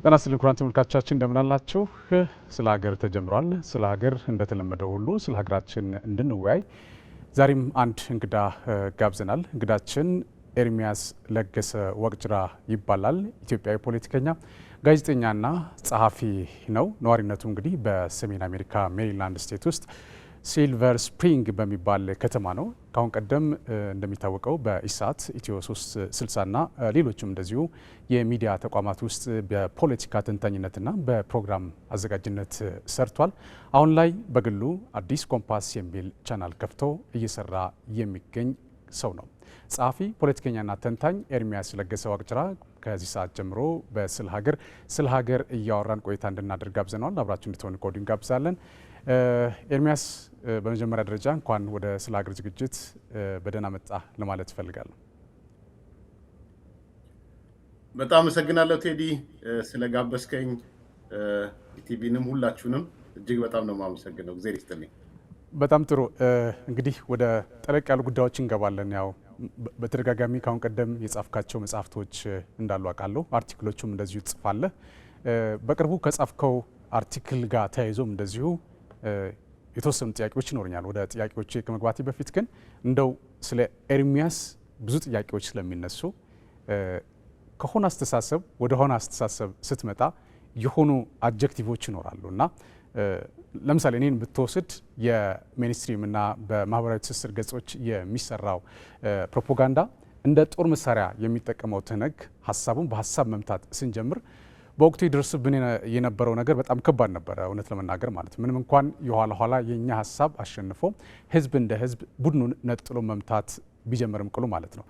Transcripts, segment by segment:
ጤና ይስጥልኝ ክቡራን ተመልካቾቻችን እንደምን አላችሁ? ስለ ሀገር ተጀምሯል። ስለ ሀገር እንደተለመደው ሁሉ ስለ ሀገራችን እንድንወያይ ዛሬም አንድ እንግዳ ጋብዘናል። እንግዳችን ኤርሚያስ ለገሰ ወቅጅራ ይባላል። ኢትዮጵያዊ ፖለቲከኛ፣ ጋዜጠኛና ጸሐፊ ነው። ነዋሪነቱ እንግዲህ በሰሜን አሜሪካ ሜሪላንድ ስቴት ውስጥ ሲልቨር ስፕሪንግ በሚባል ከተማ ነው። ካሁን ቀደም እንደሚታወቀው በኢሳት ኢትዮ 360 እና ሌሎችም እንደዚሁ የሚዲያ ተቋማት ውስጥ በፖለቲካ ተንታኝነትና በፕሮግራም አዘጋጅነት ሰርቷል። አሁን ላይ በግሉ አዲስ ኮምፓስ የሚል ቻናል ከፍቶ እየሰራ የሚገኝ ሰው ነው። ጸሐፊ፣ ፖለቲከኛና ተንታኝ ኤርሚያስ ለገሰ ወቅጅራ ከዚህ ሰዓት ጀምሮ ስለ ሀገር እያወራን ቆይታ እንድናደርግ ጋብዘነዋል። አብራችሁ እንድትሆኑ ከወዲሁ እንጋብዛለን። ኤርሚያስ በመጀመሪያ ደረጃ እንኳን ወደ ስለ ሀገር ዝግጅት በደህና መጣ ለማለት እፈልጋለሁ። በጣም አመሰግናለሁ ቴዲ ስለጋበዝከኝ። ኢቲቪንም ሁላችሁንም እጅግ በጣም ነው የማመሰግነው። እግዚአብሔር ይስጥልኝ። በጣም ጥሩ። እንግዲህ ወደ ጠለቅ ያሉ ጉዳዮች እንገባለን። ያው በተደጋጋሚ ካሁን ቀደም የጻፍካቸው መጽሐፍቶች እንዳሉ አውቃለሁ። አርቲክሎቹም እንደዚሁ ትጽፋለህ። በቅርቡ ከጻፍከው አርቲክል ጋር ተያይዞም እንደዚሁ የተወሰኑ ጥያቄዎች ይኖሩኛል። ወደ ጥያቄዎች ከመግባቴ በፊት ግን እንደው ስለ ኤርሚያስ ብዙ ጥያቄዎች ስለሚነሱ ከሆነ አስተሳሰብ ወደ ሆነ አስተሳሰብ ስትመጣ የሆኑ አጀክቲቮች ይኖራሉ እና ለምሳሌ እኔን ብትወስድ የሜንስትሪም እና በማህበራዊ ትስስር ገጾች የሚሰራው ፕሮፓጋንዳ እንደ ጦር መሳሪያ የሚጠቀመው ትነግ ሀሳቡን በሀሳብ መምታት ስንጀምር በወቅቱ ይደርስብን የነበረው ነገር በጣም ከባድ ነበረ፣ እውነት ለመናገር ማለት ምንም እንኳን የኋላ ኋላ የኛ ሀሳብ አሸንፎ ህዝብ እንደ ህዝብ ቡድኑን ነጥሎ መምታት ቢጀምርም ቅሉ ማለት ነው።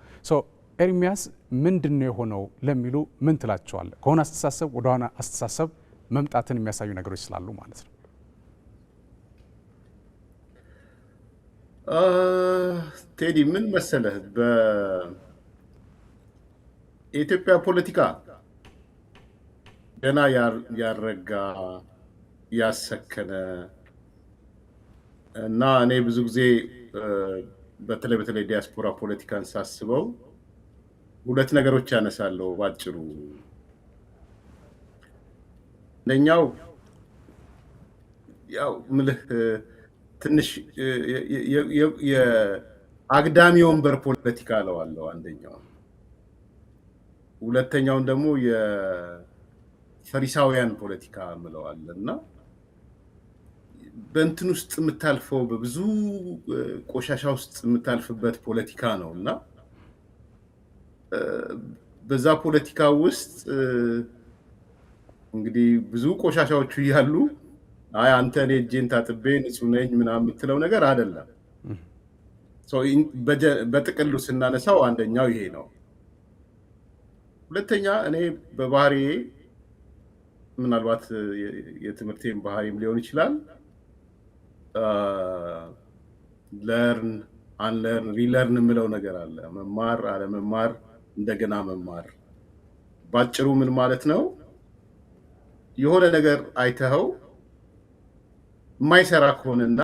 ኤርሚያስ ምንድን ነው የሆነው ለሚሉ ምን ትላቸዋል? ከሆነ አስተሳሰብ ወደ ሆነ አስተሳሰብ መምጣትን የሚያሳዩ ነገሮች ስላሉ ማለት ነው። ቴዲ ምን መሰለህ፣ በኢትዮጵያ ፖለቲካ ገና ያረጋ ያሰከነ እና እኔ ብዙ ጊዜ በተለይ ዲያስፖራ ፖለቲካን ሳስበው ሁለት ነገሮች ያነሳለሁ ባጭሩ። አንደኛው ያው ምልህ ትንሽ የአግዳሚ ወንበር ፖለቲካ እለዋለሁ አንደኛው። ሁለተኛውን ደግሞ የፈሪሳውያን ፖለቲካ እለዋለሁ እና በእንትን ውስጥ የምታልፈው በብዙ ቆሻሻ ውስጥ የምታልፍበት ፖለቲካ ነው እና በዛ ፖለቲካ ውስጥ እንግዲህ ብዙ ቆሻሻዎቹ እያሉ አይ አንተ እኔ እጄን ታጥቤ ንጹህ ነኝ ምናምን የምትለው ነገር አይደለም። በጥቅሉ ስናነሳው አንደኛው ይሄ ነው። ሁለተኛ እኔ በባህሪዬ ምናልባት የትምህርቴን ባህሪም ሊሆን ይችላል ለርን አንለርን ሪለርን የምለው ነገር አለ። መማር አለመማር እንደገና መማር። ባጭሩ ምን ማለት ነው? የሆነ ነገር አይተኸው የማይሰራ ከሆነና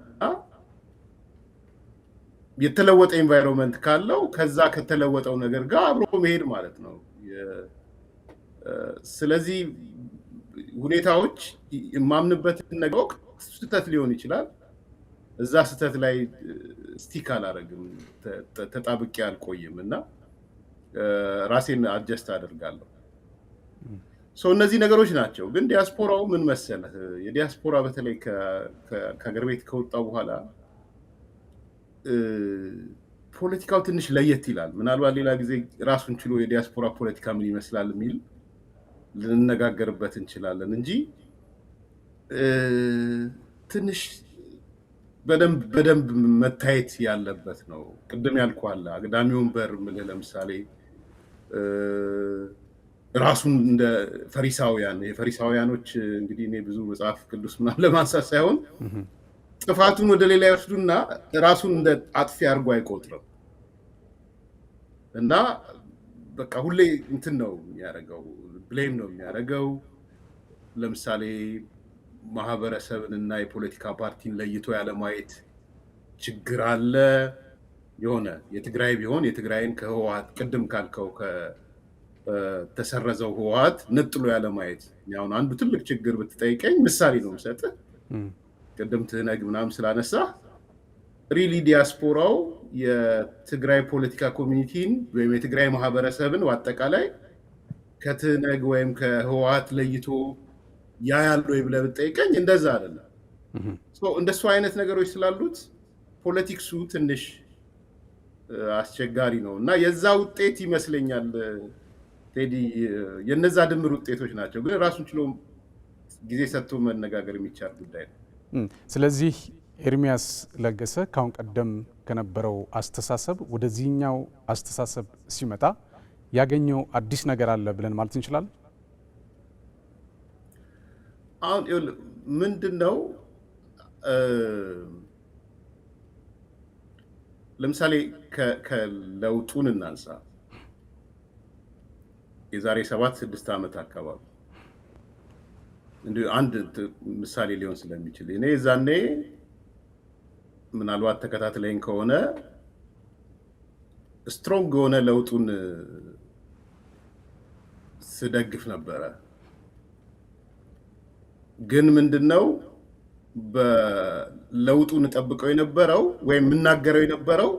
የተለወጠ ኤንቫይሮንመንት ካለው ከዛ ከተለወጠው ነገር ጋር አብሮ መሄድ ማለት ነው። ስለዚህ ሁኔታዎች የማምንበትን ነገር ስህተት ሊሆን ይችላል። እዛ ስህተት ላይ ስቲክ አላደርግም፣ ተጣብቄ አልቆይም እና ራሴን አጀስት አደርጋለሁ። እነዚህ ነገሮች ናቸው። ግን ዲያስፖራው ምን መሰለህ፣ የዲያስፖራ በተለይ ከሀገር ቤት ከወጣው በኋላ ፖለቲካው ትንሽ ለየት ይላል። ምናልባት ሌላ ጊዜ ራሱን ችሎ የዲያስፖራ ፖለቲካ ምን ይመስላል የሚል ልንነጋገርበት እንችላለን እንጂ ትንሽ በደንብ መታየት ያለበት ነው። ቅድም ያልኩህ አለ አግዳሚ ወንበር የምልህ ለምሳሌ ራሱን እንደ የፈሪሳውያኖች እንግዲህ እኔ ብዙ መጽሐፍ ቅዱስ ምናምን ለማንሳት ሳይሆን ጥፋቱን ወደ ሌላ ይወስዱና ራሱን እንደ አጥፊ አድርጎ አይቆጥርም እና በቃ ሁሌ እንትን ነው የሚያደርገው፣ ብሌም ነው የሚያደርገው። ለምሳሌ ማህበረሰብን እና የፖለቲካ ፓርቲን ለይቶ ያለማየት ችግር አለ። የሆነ የትግራይ ቢሆን የትግራይን ከህወሓት ቅድም ካልከው ተሰረዘው ህወሓት ነጥሎ ያለ ማየት። አሁን አንዱ ትልቅ ችግር ብትጠይቀኝ ምሳሌ ነው የምሰጥህ። ቅድም ትህነግ ምናምን ስላነሳ ሪሊ ዲያስፖራው የትግራይ ፖለቲካ ኮሚኒቲን ወይም የትግራይ ማህበረሰብን በአጠቃላይ ከትህነግ ወይም ከህወሓት ለይቶ ያያል ወይ ብለህ ብትጠይቀኝ እንደዛ አይደለም። እንደሱ አይነት ነገሮች ስላሉት ፖለቲክሱ ትንሽ አስቸጋሪ ነው እና የዛ ውጤት ይመስለኛል ቴዲ፣ የነዛ ድምር ውጤቶች ናቸው። ግን ራሱን ችሎ ጊዜ ሰጥቶ መነጋገር የሚቻል ጉዳይ ነው። ስለዚህ ኤርሚያስ ለገሰ ካሁን ቀደም ከነበረው አስተሳሰብ ወደዚህኛው አስተሳሰብ ሲመጣ ያገኘው አዲስ ነገር አለ ብለን ማለት እንችላለን? አሁን ምንድን ነው ለምሳሌ ከለውጡን እናንሳ። የዛሬ 7-6 ዓመት አካባቢ እንዲሁ አንድ ምሳሌ ሊሆን ስለሚችል እኔ ዛኔ ምናልባት ተከታትለኝ ከሆነ ስትሮንግ የሆነ ለውጡን ስደግፍ ነበረ። ግን ምንድነው በለውጡን ጠብቀው የነበረው ወይም የምናገረው የነበረው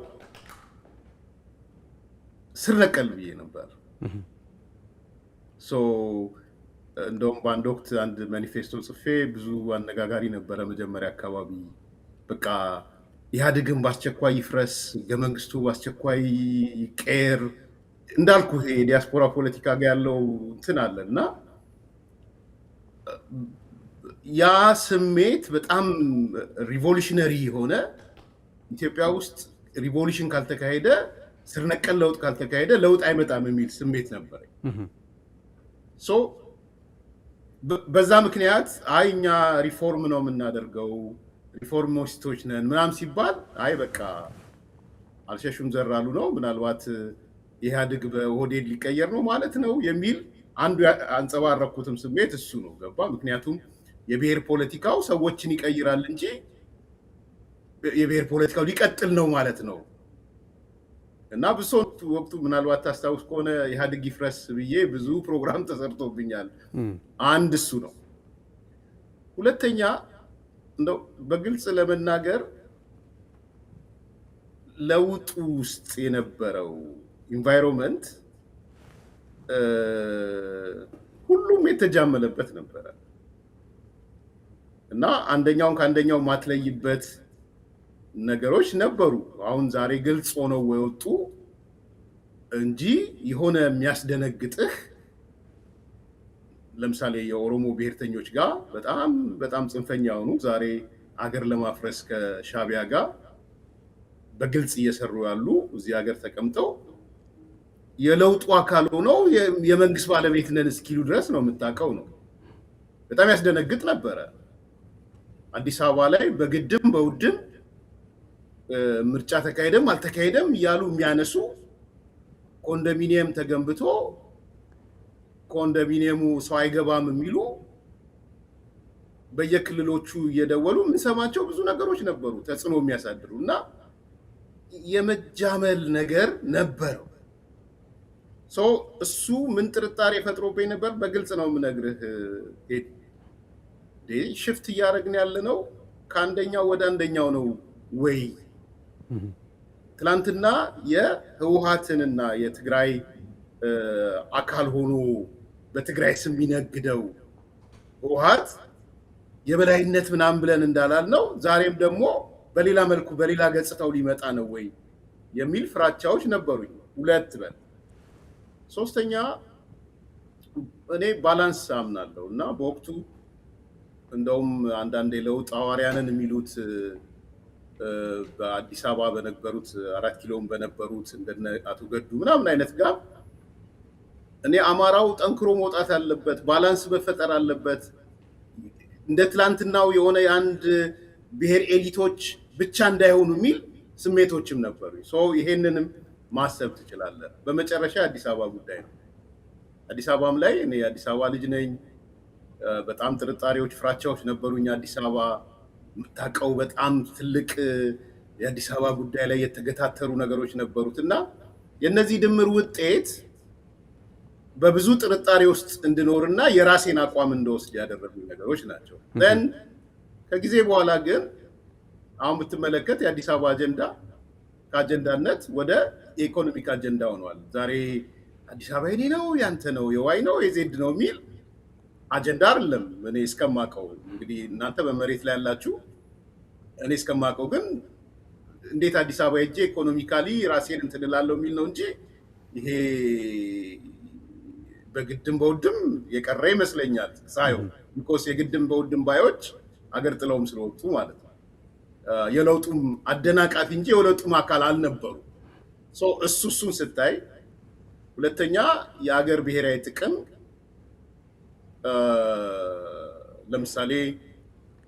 ስር ነቀል ብዬ ነበር። እንደውም በአንድ ወቅት አንድ ማኒፌስቶ ጽፌ ብዙ አነጋጋሪ ነበረ። መጀመሪያ አካባቢ በቃ ኢህአዴግን በአስቸኳይ ይፍረስ፣ ህገ መንግስቱ በአስቸኳይ ይቀየር፣ እንዳልኩ ይሄ ዲያስፖራ ፖለቲካ ጋር ያለው እንትን አለ እና ያ ስሜት በጣም ሪቮሉሽነሪ የሆነ ኢትዮጵያ ውስጥ ሪቮሉሽን ካልተካሄደ፣ ስር ነቀል ለውጥ ካልተካሄደ ለውጥ አይመጣም የሚል ስሜት ነበረኝ። በዛ ምክንያት አይ እኛ ሪፎርም ነው የምናደርገው፣ ሪፎርሚስቶች ነን ምናምን ሲባል አይ በቃ አልሸሹም ዘራሉ ነው፣ ምናልባት ኢህአዴግ በኦህዴድ ሊቀየር ነው ማለት ነው የሚል አንዱ አንጸባረኩትም ስሜት እሱ ነው። ገባ? ምክንያቱም የብሔር ፖለቲካው ሰዎችን ይቀይራል እንጂ የብሔር ፖለቲካው ሊቀጥል ነው ማለት ነው። እና ብዙ ወቅቱ ምናልባት ታስታውስ ከሆነ ኢህአዴግ ይፍረስ ብዬ ብዙ ፕሮግራም ተሰርቶብኛል። አንድ እሱ ነው። ሁለተኛ እንደው በግልጽ ለመናገር ለውጡ ውስጥ የነበረው ኢንቫይሮንመንት ሁሉም የተጃመለበት ነበረ እና አንደኛውን ከአንደኛው ማትለይበት ነገሮች ነበሩ። አሁን ዛሬ ግልጽ ሆነው ወጡ እንጂ የሆነ የሚያስደነግጥህ ለምሳሌ የኦሮሞ ብሔርተኞች ጋር በጣም ጽንፈኛ ሆኑ ዛሬ አገር ለማፍረስ ከሻቢያ ጋር በግልጽ እየሰሩ ያሉ እዚህ ሀገር ተቀምጠው የለውጡ አካል ሆነው የመንግስት ባለቤት ነን እስኪሉ ድረስ ነው የምታውቀው ነው። በጣም ያስደነግጥ ነበረ። አዲስ አበባ ላይ በግድም በውድም ምርጫ ተካሄደም አልተካሄደም እያሉ የሚያነሱ ኮንዶሚኒየም ተገንብቶ ኮንዶሚኒየሙ ሰው አይገባም የሚሉ በየክልሎቹ እየደወሉ የምንሰማቸው ብዙ ነገሮች ነበሩ ተጽዕኖ የሚያሳድሩ እና የመጃመል ነገር ነበረው። እሱ ምን ጥርጣሬ ፈጥሮብኝ ነበር? በግልጽ ነው የምነግርህ። ሽፍት እያደረግን ያለ ነው ከአንደኛው ወደ አንደኛው ነው ወይ? ትላንትና የህወሓትንና የትግራይ አካል ሆኖ በትግራይ ስም የሚነግደው ህወሓት የበላይነት ምናምን ብለን እንዳላል ነው ዛሬም ደግሞ በሌላ መልኩ በሌላ ገጽታው ሊመጣ ነው ወይ የሚል ፍራቻዎች ነበሩኝ። ሁለት በል ሶስተኛ እኔ ባላንስ አምናለሁ እና በወቅቱ እንደውም አንዳንድ የለውጥ ሐዋርያንን የሚሉት በአዲስ አበባ በነበሩት 4 ኪሎም በነበሩት እንደነ አቶ ገዱ ምናምን አይነት ጋር እኔ አማራው ጠንክሮ መውጣት አለበት፣ ባላንስ መፈጠር አለበት፣ እንደ ትላንትናው የሆነ የአንድ ብሔር ኤሊቶች ብቻ እንዳይሆኑ የሚል ስሜቶችም ነበሩ። ይሄንንም ማሰብ ትችላለህ። በመጨረሻ አዲስ አበባ ጉዳይ ነው። አዲስ አበባም ላይ እኔ የአዲስ አበባ ልጅ ነኝ። በጣም ጥርጣሬዎች፣ ፍራቻዎች ነበሩኝ። አዲስ አበባ የምታውቀው በጣም ትልቅ የአዲስ አበባ ጉዳይ ላይ የተገታተሩ ነገሮች ነበሩት እና የነዚህ ድምር ውጤት በብዙ ጥርጣሬ ውስጥ እንድኖርና የራሴን አቋም እንደወስድ ያደረጉኝ ነገሮች ናቸው። ን ከጊዜ በኋላ ግን አሁን ብትመለከት የአዲስ አበባ አጀንዳ ከአጀንዳነት ወደ የኢኮኖሚክ አጀንዳ ሆኗል። ዛሬ አዲስ አበባ የኔ ነው፣ ያንተ ነው፣ የዋይ ነው፣ የዜድ ነው የሚል አጀንዳ አይደለም። እኔ እስከማውቀው እንግዲህ እናንተ በመሬት ላይ ያላችሁ፣ እኔ እስከማውቀው ግን እንዴት አዲስ አበባ ሄጄ ኢኮኖሚካሊ ራሴን እንትን እላለሁ የሚል ነው እንጂ ይሄ በግድም በውድም የቀረ ይመስለኛል ሳየው። ቢኮስ የግድም በውድም ባዮች አገር ጥለውም ስለወጡ ማለት ነው። የለውጡም አደናቃፊ እንጂ የለውጡም አካል አልነበሩ። እሱን ስታይ፣ ሁለተኛ የአገር ብሔራዊ ጥቅም ለምሳሌ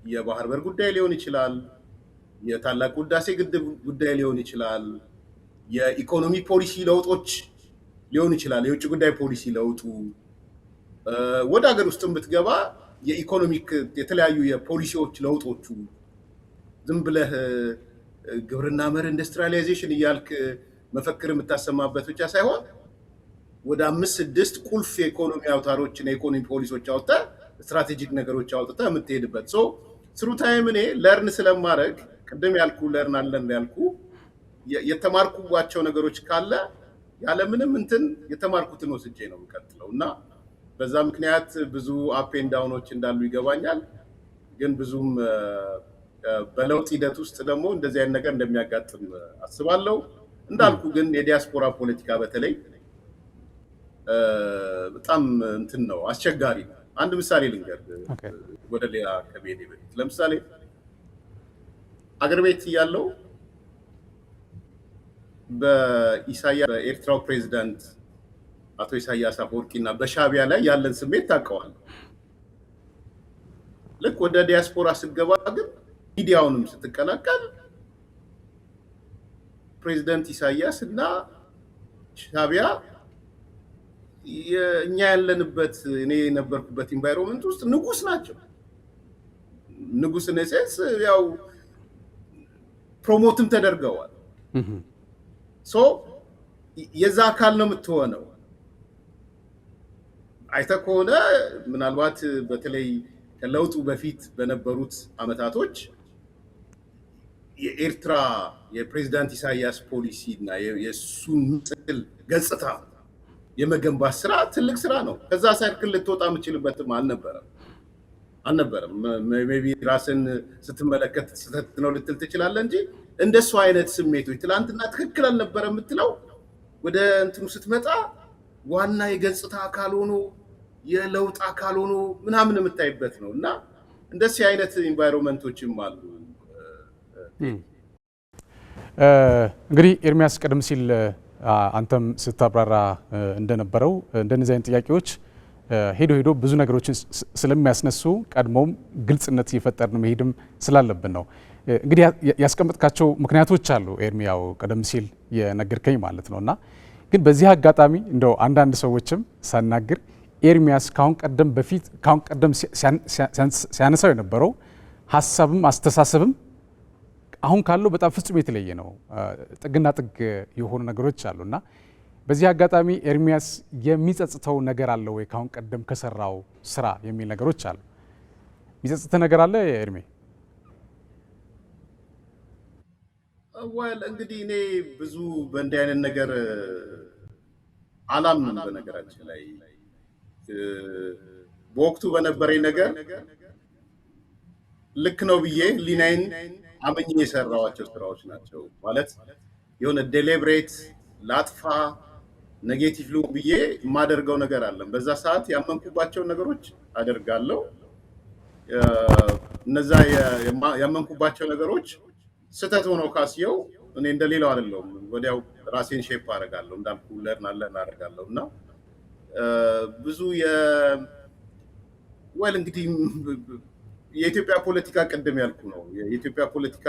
የባህር በር ጉዳይ ሊሆን ይችላል፣ የታላቁ ህዳሴ ግድብ ጉዳይ ሊሆን ይችላል፣ የኢኮኖሚ ፖሊሲ ለውጦች ሊሆን ይችላል፣ የውጭ ጉዳይ ፖሊሲ ለውጡ፣ ወደ ሀገር ውስጥ ብትገባ የኢኮኖሚክ የተለያዩ የፖሊሲዎች ለውጦቹ፣ ዝም ብለህ ግብርና መር ኢንዱስትሪያላይዜሽን እያልክ መፈክር የምታሰማበት ብቻ ሳይሆን ወደ 5-6 ቁልፍ የኢኮኖሚ አውታሮችን የኢኮኖሚ ፖሊሲዎች አውጥተህ ስትራቴጂክ ነገሮች አውጥተህ የምትሄድበት ስሩ ታይም እኔ ለርን ስለማድረግ ቅድም ያልኩ ለርን አለን ያልኩ የተማርኩባቸው ነገሮች ካለ ያለምንም እንትን የተማርኩትን ወስጄ ነው የምቀጥለው እና በዛ ምክንያት ብዙ አፕ ኤንድ ዳውኖች እንዳሉ ይገባኛል። ግን ብዙም በለውጥ ሂደት ውስጥ ደግሞ እንደዚህ አይነት ነገር እንደሚያጋጥም አስባለሁ። እንዳልኩ ግን የዲያስፖራ ፖለቲካ በተለይ በጣም እንትን ነው፣ አስቸጋሪ ነው። አንድ ምሳሌ ልንገር ወደ ሌላ ከመሄዴ በፊት። ለምሳሌ አገር ቤት እያለው በኤርትራው ፕሬዚዳንት አቶ ኢሳያስ አፈወርቂ እና በሻዕቢያ ላይ ያለን ስሜት ታውቀዋለህ። ልክ ወደ ዲያስፖራ ስትገባ ግን ሚዲያውንም ስትቀላቀል ፕሬዚዳንት ኢሳያስ እና ሻዕቢያ እኛ ያለንበት እኔ የነበርኩበት ኢንቫይሮንመንት ውስጥ ንጉስ ናቸው። ንጉስ ነሴስ ያው ፕሮሞትም ተደርገዋል። የዛ አካል ነው የምትሆነው። አይተህ ከሆነ ምናልባት በተለይ ከለውጡ በፊት በነበሩት አመታቶች የኤርትራ የፕሬዚዳንት ኢሳያስ ፖሊሲ እና የእሱን ምስል ገጽታ የመገንባት ስራ ትልቅ ስራ ነው። ከዛ ሳይክል ልትወጣ የምችልበትም አልነበረም። ሜይ ቢ ራስን ስትመለከት ስህተት ነው ልትል ትችላለህ እንጂ እንደሱ አይነት ስሜቶች ትላንትና ትክክል አልነበረ የምትለው ወደ እንትኑ ስትመጣ ዋና የገጽታ አካል ሆኖ የለውጥ አካል ሆኖ ምናምን የምታይበት ነው እና እንደዚህ አይነት ኢንቫይሮንመንቶችም አሉ። እንግዲህ ኤርሚያስ ቀደም ሲል አንተም ስታብራራ እንደነበረው እንደነዚህ አይነት ጥያቄዎች ሄዶ ብዙ ነገሮችን ስለሚያስነሱ ቀድሞም ግልጽነት እየፈጠርን መሄድም ስላለብን ነው። እንግዲህ ያስቀመጥካቸው ምክንያቶች አሉ ኤርሚያው ቀደም ሲል የነገርከኝ ማለት ነው። እና ግን በዚህ አጋጣሚ እንደው አንዳንድ ሰዎችም ሳናግር ኤርሚያስ ካሁን ቀደም ሲያነሳው የነበረው ሀሳብም አስተሳሰብም አሁን ካለው በጣም ፍጹም የተለየ ነው። ጥግና ጥግ የሆኑ ነገሮች አሉና በዚህ አጋጣሚ ኤርሚያስ የሚጸጽተው ነገር አለ ወይ? ካሁን ቀደም ከሰራው ስራ የሚል ነገሮች አሉ። የሚጸጽተ ነገር አለ ኤርሚ? እንግዲህ እኔ ብዙ በእንዲህ አይነት ነገር አላምንም። በነገራችን ላይ በወቅቱ በነበረኝ ነገር ልክ ነው ብዬ ሊናይን አመኝ የሰራዋቸው ስራዎች ናቸው። ማለት የሆነ ዴሊብሬት ላጥፋ ኔጌቲቭ ሉ ብዬ የማደርገው ነገር አለም። በዛ ሰዓት ያመንኩባቸው ነገሮች አደርጋለሁ። እነዛ ያመንኩባቸው ነገሮች ስህተት ሆነው ካስየው እኔ እንደሌላው አይደለሁም። ወዲያው ራሴን ሼፕ አደርጋለሁ፣ እንዳልኩ ለርን አደርጋለሁ እና ብዙ እንግዲህ የኢትዮጵያ ፖለቲካ ቅድም ያልኩ ነው። የኢትዮጵያ ፖለቲካ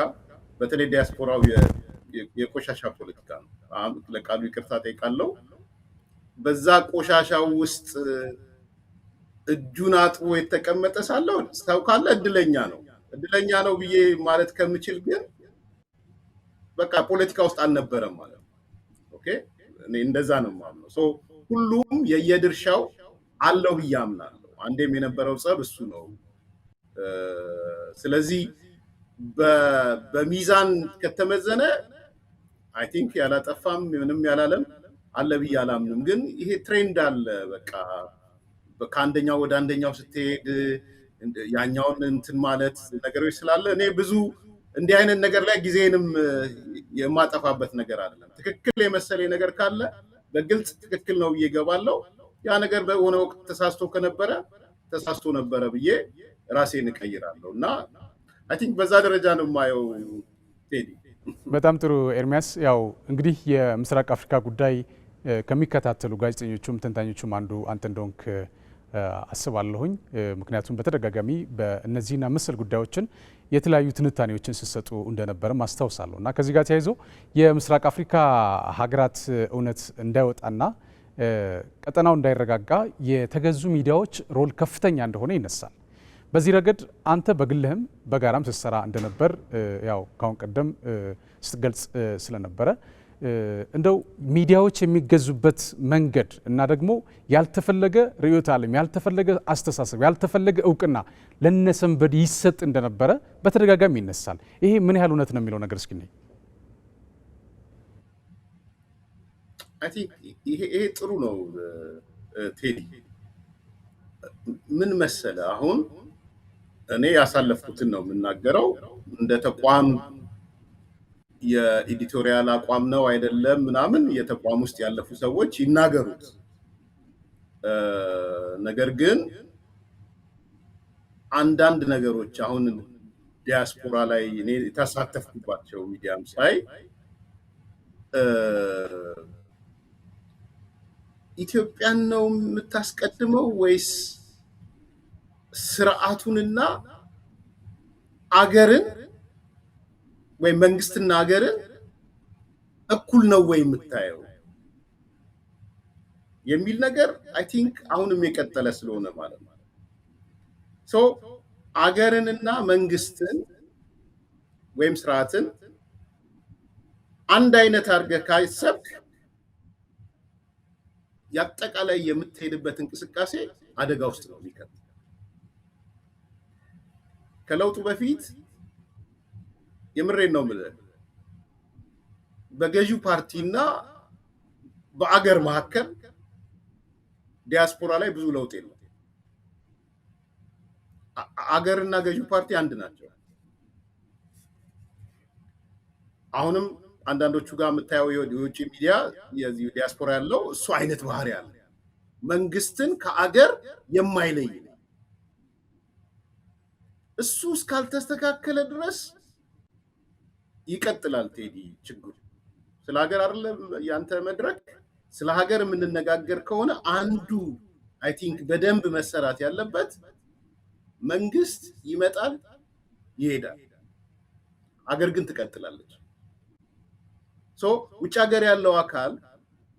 በተለይ ዲያስፖራው የቆሻሻ ፖለቲካ ነው። ለቃሉ ይቅርታ ጠይቃለሁ። በዛ ቆሻሻው ውስጥ እጁን አጥቦ የተቀመጠ ሳለው ሰው ካለ እድለኛ ነው ብዬ ማለት ከምችል ግን በቃ ፖለቲካ ውስጥ አልነበረም ማለት ነው። ኦኬ እኔ እንደዛ ነው የማምነው። ሁሉም የየድርሻው አለው ብዬ አምናለሁ። አንዴም የነበረው ጸብ እሱ ነው። ስለዚህ በሚዛን ከተመዘነ አይ ቲንክ ያላጠፋም ምንም ያላለም አለ ብዬ አላምንም። ግን ይሄ ትሬንድ አለ። በቃ ከአንደኛው ወደ አንደኛው ስትሄድ ያኛውን እንትን ማለት ነገሮች ስላለ እኔ ብዙ እንዲህ አይነት ነገር ላይ ጊዜንም የማጠፋበት ነገር አይደለም። ትክክል የመሰለኝ ነገር ካለ በግልጽ ትክክል ነው ብዬ እገባለሁ። ያ ነገር በሆነ ወቅት ተሳስቶ ከነበረ ተሳስቶ ነበረ ብዬ ራሴን እቀይራለሁ እና አይ ቲንክ በዛ ደረጃ ነው የማየው። ቴዲ በጣም ጥሩ ኤርሚያስ። ያው እንግዲህ የምስራቅ አፍሪካ ጉዳይ ከሚከታተሉ ጋዜጠኞቹም ተንታኞቹም አንዱ አንተ እንደሆንክ አስባለሁኝ። ምክንያቱም በተደጋጋሚ በእነዚህና መሰል ጉዳዮችን የተለያዩ ትንታኔዎችን ሲሰጡ እንደነበረም አስታውሳለሁ እና ከዚህ ጋር ተያይዞ የምስራቅ አፍሪካ ሀገራት እውነት እንዳይወጣና ቀጠናው እንዳይረጋጋ የተገዙ ሚዲያዎች ሮል ከፍተኛ እንደሆነ ይነሳል። በዚህ ረገድ አንተ በግልህም በጋራም ስትሰራ እንደነበር ያው ካሁን ቀደም ስትገልጽ ስለነበረ እንደው ሚዲያዎች የሚገዙበት መንገድ እና ደግሞ ያልተፈለገ ርዕዮተ ዓለም፣ ያልተፈለገ አስተሳሰብ፣ ያልተፈለገ እውቅና ለነሰንበድ ይሰጥ እንደነበረ በተደጋጋሚ ይነሳል። ይሄ ምን ያህል እውነት ነው የሚለው ነገር እስኪ ነኝ። አይ ቲንክ ይሄ ጥሩ ነው ቴዲ። ምን መሰለ አሁን እኔ ያሳለፍኩትን ነው የምናገረው። እንደ ተቋም የኤዲቶሪያል አቋም ነው አይደለም ምናምን የተቋም ውስጥ ያለፉ ሰዎች ይናገሩት። ነገር ግን አንዳንድ ነገሮች አሁን ዲያስፖራ ላይ እኔ የተሳተፍኩባቸው ሚዲያም ሳይ ኢትዮጵያን ነው የምታስቀድመው ወይስ ስርዓቱንና አገርን ወይ መንግስትና አገርን እኩል ነው ወይ የምታየው የሚል ነገር አይ ቲንክ አሁንም የቀጠለ ስለሆነ ማለት ነው። ሶ አገርንና መንግስትን ወይም ስርዓትን አንድ አይነት አድርገህ ካሰብክ ያጠቃላይ የምትሄድበት እንቅስቃሴ አደጋ ውስጥ ነው የሚከተው። ከለውጡ በፊት የምሬን ነው የምልህ በገዢው ፓርቲና በአገር መካከል ዲያስፖራ ላይ ብዙ ለውጥ የለም። አገርና ገዢው ፓርቲ አንድ ናቸው። አሁንም አንዳንዶቹ ጋር የምታየው የውጭ ሚዲያ የዚህ ዲያስፖራ ያለው እሱ አይነት ባህሪ አለ። መንግስትን ከአገር የማይለይ እሱ እስካልተስተካከለ ድረስ ይቀጥላል። ቴዲ ችግሩ ስለ ሀገር አይደለም ያንተ መድረክ፣ ስለ ሀገር የምንነጋገር ከሆነ አንዱ አይ ቲንክ በደንብ መሰራት ያለበት መንግስት ይመጣል ይሄዳል፣ አገር ግን ትቀጥላለች። ሶ ውጭ ሀገር ያለው አካል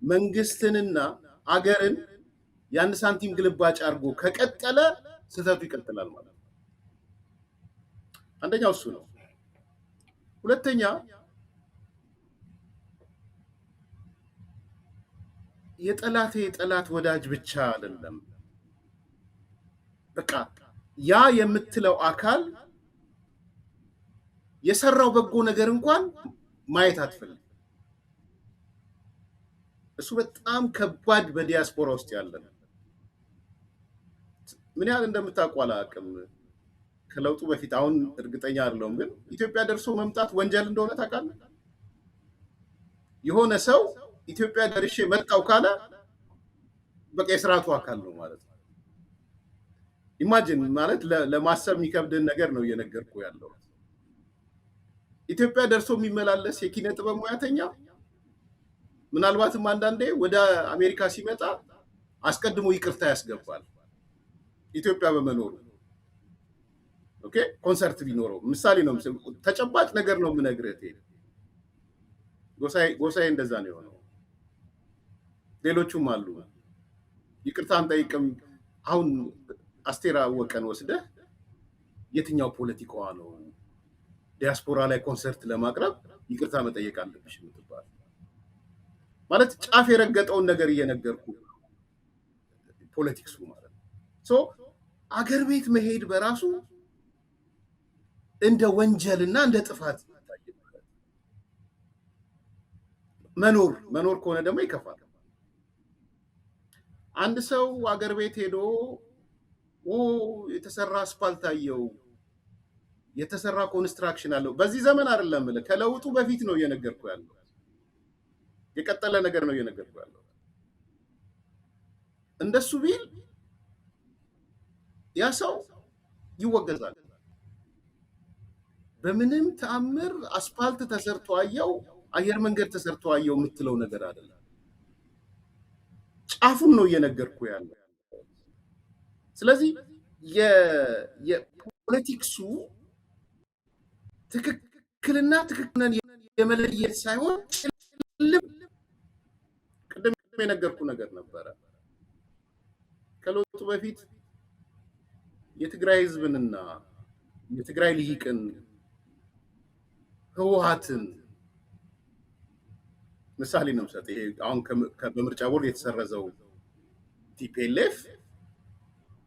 መንግስትንና አገርን የአንድ ሳንቲም ግልባጭ አድርጎ ከቀጠለ ስህተቱ ይቀጥላል ማለት ነው። አንደኛው እሱ ነው። ሁለተኛ የጠላት ወዳጅ ብቻ አይደለም። በቃ ያ የምትለው አካል የሰራው በጎ ነገር እንኳን ማየት አትፈልግ። እሱ በጣም ከባድ በዲያስፖራ ውስጥ ያለ ነው። ምን ያህል እንደምታውቁ አላውቅም። ከለውጡ በፊት አሁን እርግጠኛ አይደለሁም፣ ግን ኢትዮጵያ ደርሶ መምጣት ወንጀል እንደሆነ ታውቃለህ። የሆነ ሰው ኢትዮጵያ ደርሼ መጣው ካለ በቃ የስርዓቱ አካል ነው ማለት ነው። ኢማጂን ማለት ለማሰብ የሚከብድን ነገር ነው እየነገርኩ ያለው። ኢትዮጵያ ደርሶ የሚመላለስ የኪነ ጥበብ ሙያተኛ ምናልባትም አንዳንዴ ወደ አሜሪካ ሲመጣ አስቀድሞ ይቅርታ ያስገባል ኢትዮጵያ በመኖሩ። ኦኬ ኮንሰርት ቢኖረው ምሳሌ ነው፣ ተጨባጭ ነገር ነው የምነግርህ። ጎሳዬ እንደዛ ነው የሆነው። ሌሎቹም አሉ። ይቅርታ አንጠይቅም። አሁን አስቴር አወቀን ወስደህ የትኛው ፖለቲካዋ ነው ዲያስፖራ ላይ ኮንሰርት ለማቅረብ ይቅርታ መጠየቅ አለብሽ የምትባል? ማለት ጫፍ የረገጠውን ነገር እየነገርኩ ፖለቲክሱ ማለት ነው። ሶ አገር ቤት መሄድ በራሱ እንደ ወንጀልና እንደ ጥፋት መኖር ከሆነ ደግሞ ይከፋል። አንድ ሰው አገር ቤት ሄዶ የተሰራ አስፋልት አየው፣ የተሰራ ኮንስትራክሽን አለው። በዚህ ዘመን አይደለም ብለህ ከለውጡ በፊት ነው እየነገርኩ ያለው። የቀጠለ ነገር ነው እየነገርኩ ያለው። እንደሱ ቢል ያ ሰው ይወገዛል። በምንም ተአምር አስፋልት ተሰርቶ አየው፣ አየር መንገድ ተሰርቶ አየው የምትለው ነገር አይደለም። ጫፉን ነው እየነገርኩ ያለው። ስለዚህ የፖለቲክሱ ትክክልና ትክክልን የመለየት ሳይሆን ቅድም የነገርኩ ነገር ነበረ። ከለውጡ በፊት የትግራይ ህዝብንና የትግራይ ልሂቅን ህወሓትን ምሳሌ ነው የምሰጥ። ይሄ አሁን በምርጫ ቦርድ የተሰረዘው ቲፒኤልኤፍ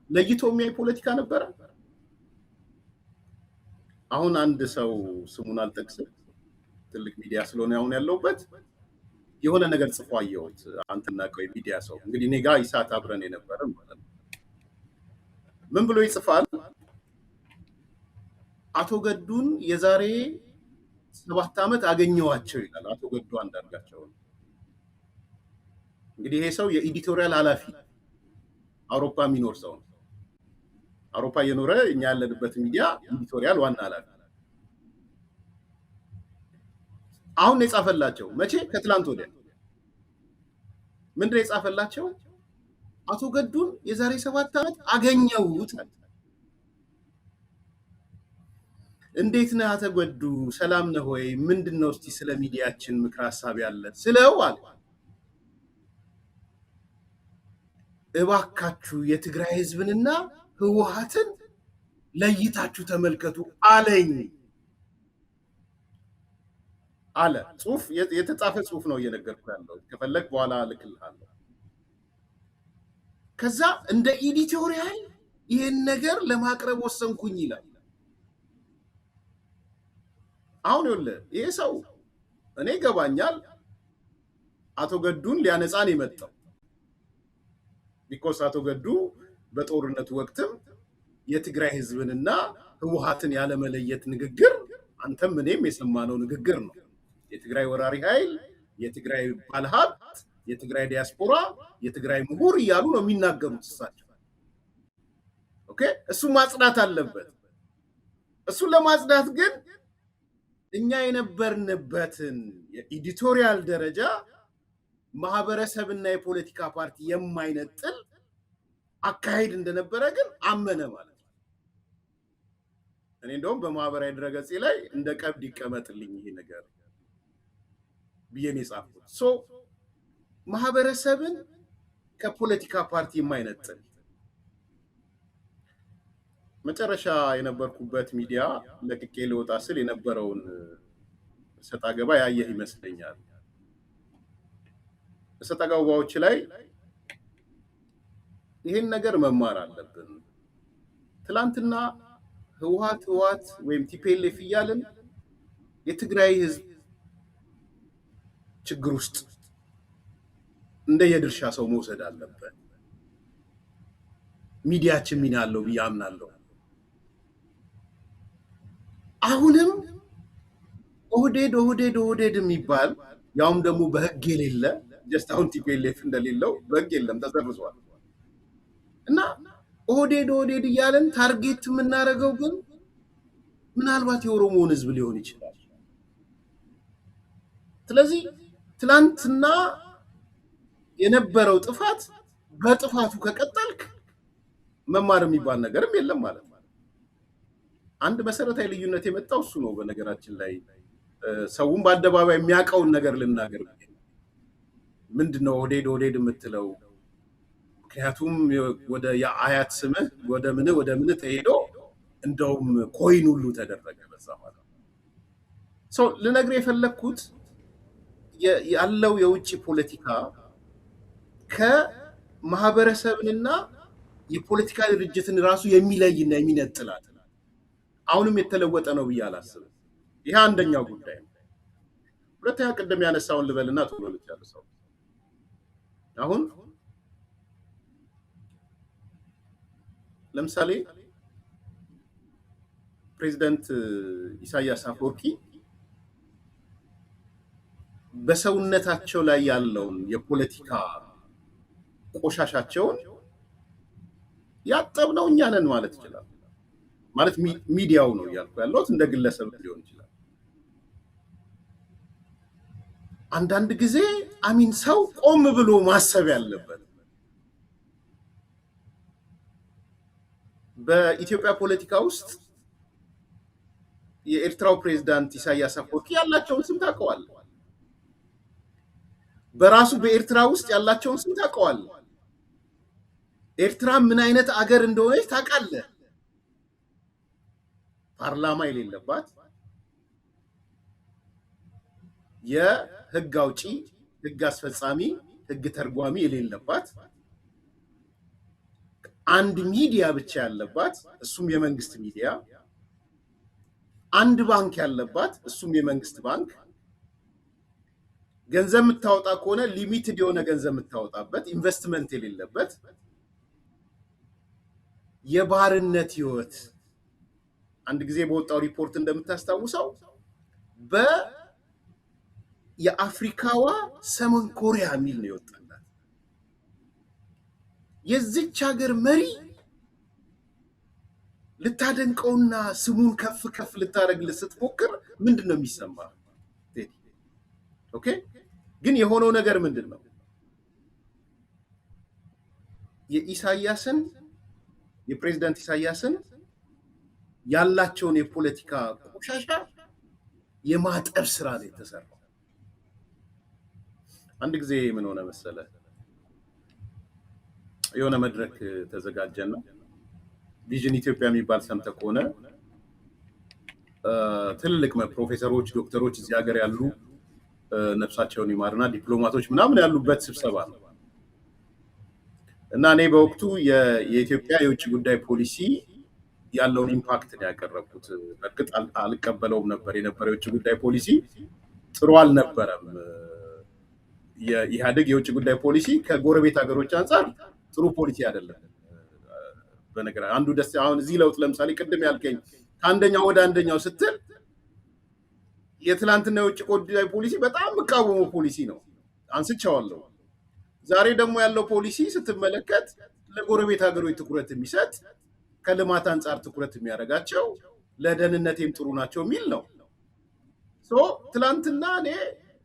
ለይቶ የሚያይ ፖለቲካ ነበረ። አሁን አንድ ሰው ስሙን አልጠቅስም፣ ትልቅ ሚዲያ ስለሆነ አሁን ያለውበት የሆነ ነገር ጽፎ አየሁት። አንተና ቆይ ሚዲያ ሰው እንግዲህ እኔ ጋር ኢሳት አብረን የነበረ ማለት ነው። ምን ብሎ ይጽፋል? አቶ ገዱን የዛሬ 7 ዓመት አገኘዋቸው ይላል። አቶ ገዱ አንዳርጋቸው። እንግዲህ ይሄ ሰው የኤዲቶሪያል ኃላፊ አውሮፓ የሚኖር ሰው ነው። አውሮፓ እየኖረ እኛ ያለንበት ሚዲያ ኤዲቶሪያል ዋና ኃላፊ። አሁን የጻፈላቸው መቼ? ከትላንት ወዲያ። ምንድነው የጻፈላቸው? አቶ ገዱን የዛሬ 7 ዓመት አገኘሁት። እንዴት ነህ አቶ ገዱ? ሰላም ነህ ወይ? ምንድነው እስቲ ስለ ሚዲያችን ምክር ሐሳብ ያለ ስለው አለ። እባካችሁ የትግራይ ህዝብንና ህወሓትን ለይታችሁ ተመልከቱ አለኝ አለ። ጽሁፍ የተጻፈ ጽሁፍ ነው እየነገርኩ ያለው። ከፈለክ በኋላ ልክልሃለሁ። ከዛ እንደ ኤዲቶሪያል ይሄን ነገር ለማቅረብ ወሰንኩኝ ይላል። አሁን ይኸውልህ ይሄ ሰው እኔ ገባኛል፣ አቶ ገዱን ሊያነጻን የመጣው ቢኮስ አቶ ገዱ በጦርነቱ ወቅትም የትግራይ ህዝብንና ህወሓትን ያለመለየት ንግግር አንተም እኔም የሰማነው ንግግር ነው። የትግራይ ወራሪ ኃይል፣ የትግራይ ባለሀብት፣ የትግራይ ዲያስፖራ፣ የትግራይ ምሁር እያሉ ነው የሚናገሩት እሳቸው። ኦኬ፣ እሱ ማጽዳት አለበት። እሱን ለማጽዳት ግን እኛ የነበርንበትን የኤዲቶሪያል ደረጃ ማህበረሰብና የፖለቲካ ፓርቲ የማይነጥል አካሄድ እንደነበረ ግን አመነ ማለት ነው። እኔ እንደውም በማህበራዊ ድረገጽ ላይ እንደ ቀብድ ይቀመጥልኝ ይሄ ነገር ብዬ ነው የጻፍኩት። ሶ ማህበረሰብን ከፖለቲካ ፓርቲ የማይነጥል መጨረሻ የነበርኩበት ሚዲያ ለቅቄ ልወጣ ስል የነበረውን ሰጣ ገባ ያየህ ይመስለኛል። ሰጣ ገባዎች ላይ ይሄን ነገር መማር አለብን። ትላንትና ህወሓት ወይም ቲፒኤልኤፍ እያልን የትግራይ ህዝብ ችግር ውስጥ እንደ የድርሻ ሰው መውሰድ አለበት። ሚዲያችን ሚና አለው ብዬ አምናለሁ። አሁንም ኦህዴድ የሚባል ያውም ደግሞ በህግ የሌለ ጀስት አሁን ቲፒኤልኤፍ እንደሌለው በህግ የለም ተሰርዟል። እና ኦህዴድ እያለን ታርጌት የምናደርገው ግን ምናልባት የኦሮሞውን ህዝብ ሊሆን ይችላል። ስለዚህ ትላንትና የነበረው ጥፋት በጥፋቱ ከቀጠልክ መማር የሚባል ነገርም የለም ማለት ነው። አንድ መሰረታዊ ልዩነት የመጣው እሱ ነው። በነገራችን ላይ ሰውን በአደባባይ የሚያውቀውን ነገር ልናገር። ምንድነው ኦህዴድ የምትለው? ምክንያቱም ወደ የአያት ስምህ ወደ ምን ተሄዶ እንደውም ኮይን ሁሉ ተደረገ በዛ ማለት ነው። ሶ ልነግር የፈለኩት ያለው የውጭ ፖለቲካ ማህበረሰብንና የፖለቲካ ድርጅትን ራሱ የሚለይና የሚነጥላል። አሁንም የተለወጠ ነው ብዬ አላስብም። ይሄ አንደኛው ጉዳይ ነው። ሁለተኛ ቅድም ያነሳውን ልበልና ቶሎ ልጨርሰው። አሁን ለምሳሌ ፕሬዝዳንት ኢሳያስ አፈወርቂ በሰውነታቸው ላይ ያለውን የፖለቲካ ቆሻሻቸውን ያጠብነው እኛ ነን ማለት ይችላል። ማለት ሚዲያው ነው እያልኩ ያለሁት፣ እንደ ግለሰብ ሊሆን ይችላል። አንዳንድ ጊዜ አሚን ሰው ቆም ብሎ ማሰብ ያለበት በኢትዮጵያ ፖለቲካ ውስጥ የኤርትራው ፕሬዝዳንት ኢሳያስ አፈወርቂ ያላቸውን ስም ታውቀዋለህ። በራሱ በኤርትራ ውስጥ ያላቸውን ስም ታውቀዋለህ። ኤርትራ ምን አይነት አገር እንደሆነች ታውቃለህ። ፓርላማ የሌለባት፣ የህግ አውጪ፣ ህግ አስፈጻሚ፣ ህግ ተርጓሚ የሌለባት፣ አንድ ሚዲያ ብቻ ያለባት እሱም የመንግስት ሚዲያ፣ አንድ ባንክ ያለባት እሱም የመንግስት ባንክ፣ ገንዘብ የምታወጣ ከሆነ ሊሚትድ የሆነ ገንዘብ የምታወጣበት፣ ኢንቨስትመንት የሌለበት የባርነት ህይወት። አንድ ጊዜ በወጣው ሪፖርት እንደምታስታውሰው የአፍሪካዋ ሰሜን ኮሪያ የሚል ነው የወጣላት። የዚች ሀገር መሪ ልታደንቀውና ስሙን ከፍ ከፍ ልታደርግልህ ስትሞክር ምንድን ነው የሚሰማ? ኦኬ፣ ግን የሆነው ነገር ምንድን ነው? የፕሬዝዳንት ኢሳያስን ያላቸውን የፖለቲካ ቆሻሻ የማጠብ ስራ ነው የተሰራው። አንድ ጊዜ ምን ሆነ መሰለ፣ የሆነ መድረክ ተዘጋጀና ቪዥን ኢትዮጵያ የሚባል ሰምተህ ከሆነ ትልልቅ ፕሮፌሰሮች፣ ዶክተሮች እዚህ ሀገር ያሉ ነፍሳቸውን ይማርና ዲፕሎማቶች ምናምን ያሉበት ስብሰባ ነው። እና እኔ በወቅቱ የኢትዮጵያ የውጭ ጉዳይ ፖሊሲ ያለውን ኢምፓክት ነው ያቀረብኩት። በእርግጥ አልቀበለውም ነበር። የነበረው የውጭ ጉዳይ ፖሊሲ ጥሩ አልነበረም። የኢህአዴግ የውጭ ጉዳይ ፖሊሲ ከጎረቤት ሀገሮች አንጻር ጥሩ ፖሊሲ አይደለም። በነገር አንዱ ደስ አሁን እዚህ ለውጥ ለምሳሌ ቅድም ያልከኝ ከአንደኛው ወደ አንደኛው ስትል የትላንትና የውጭ ጉዳይ ፖሊሲ በጣም መቃወሙ ፖሊሲ ነው፣ አንስቻዋለሁ። ዛሬ ደግሞ ያለው ፖሊሲ ስትመለከት ለጎረቤት ሀገሮች ትኩረት የሚሰጥ፣ ከልማት አንጻር ትኩረት የሚያደርጋቸው፣ ለደህንነቴም ጥሩ ናቸው የሚል ነው። ትላንትና እኔ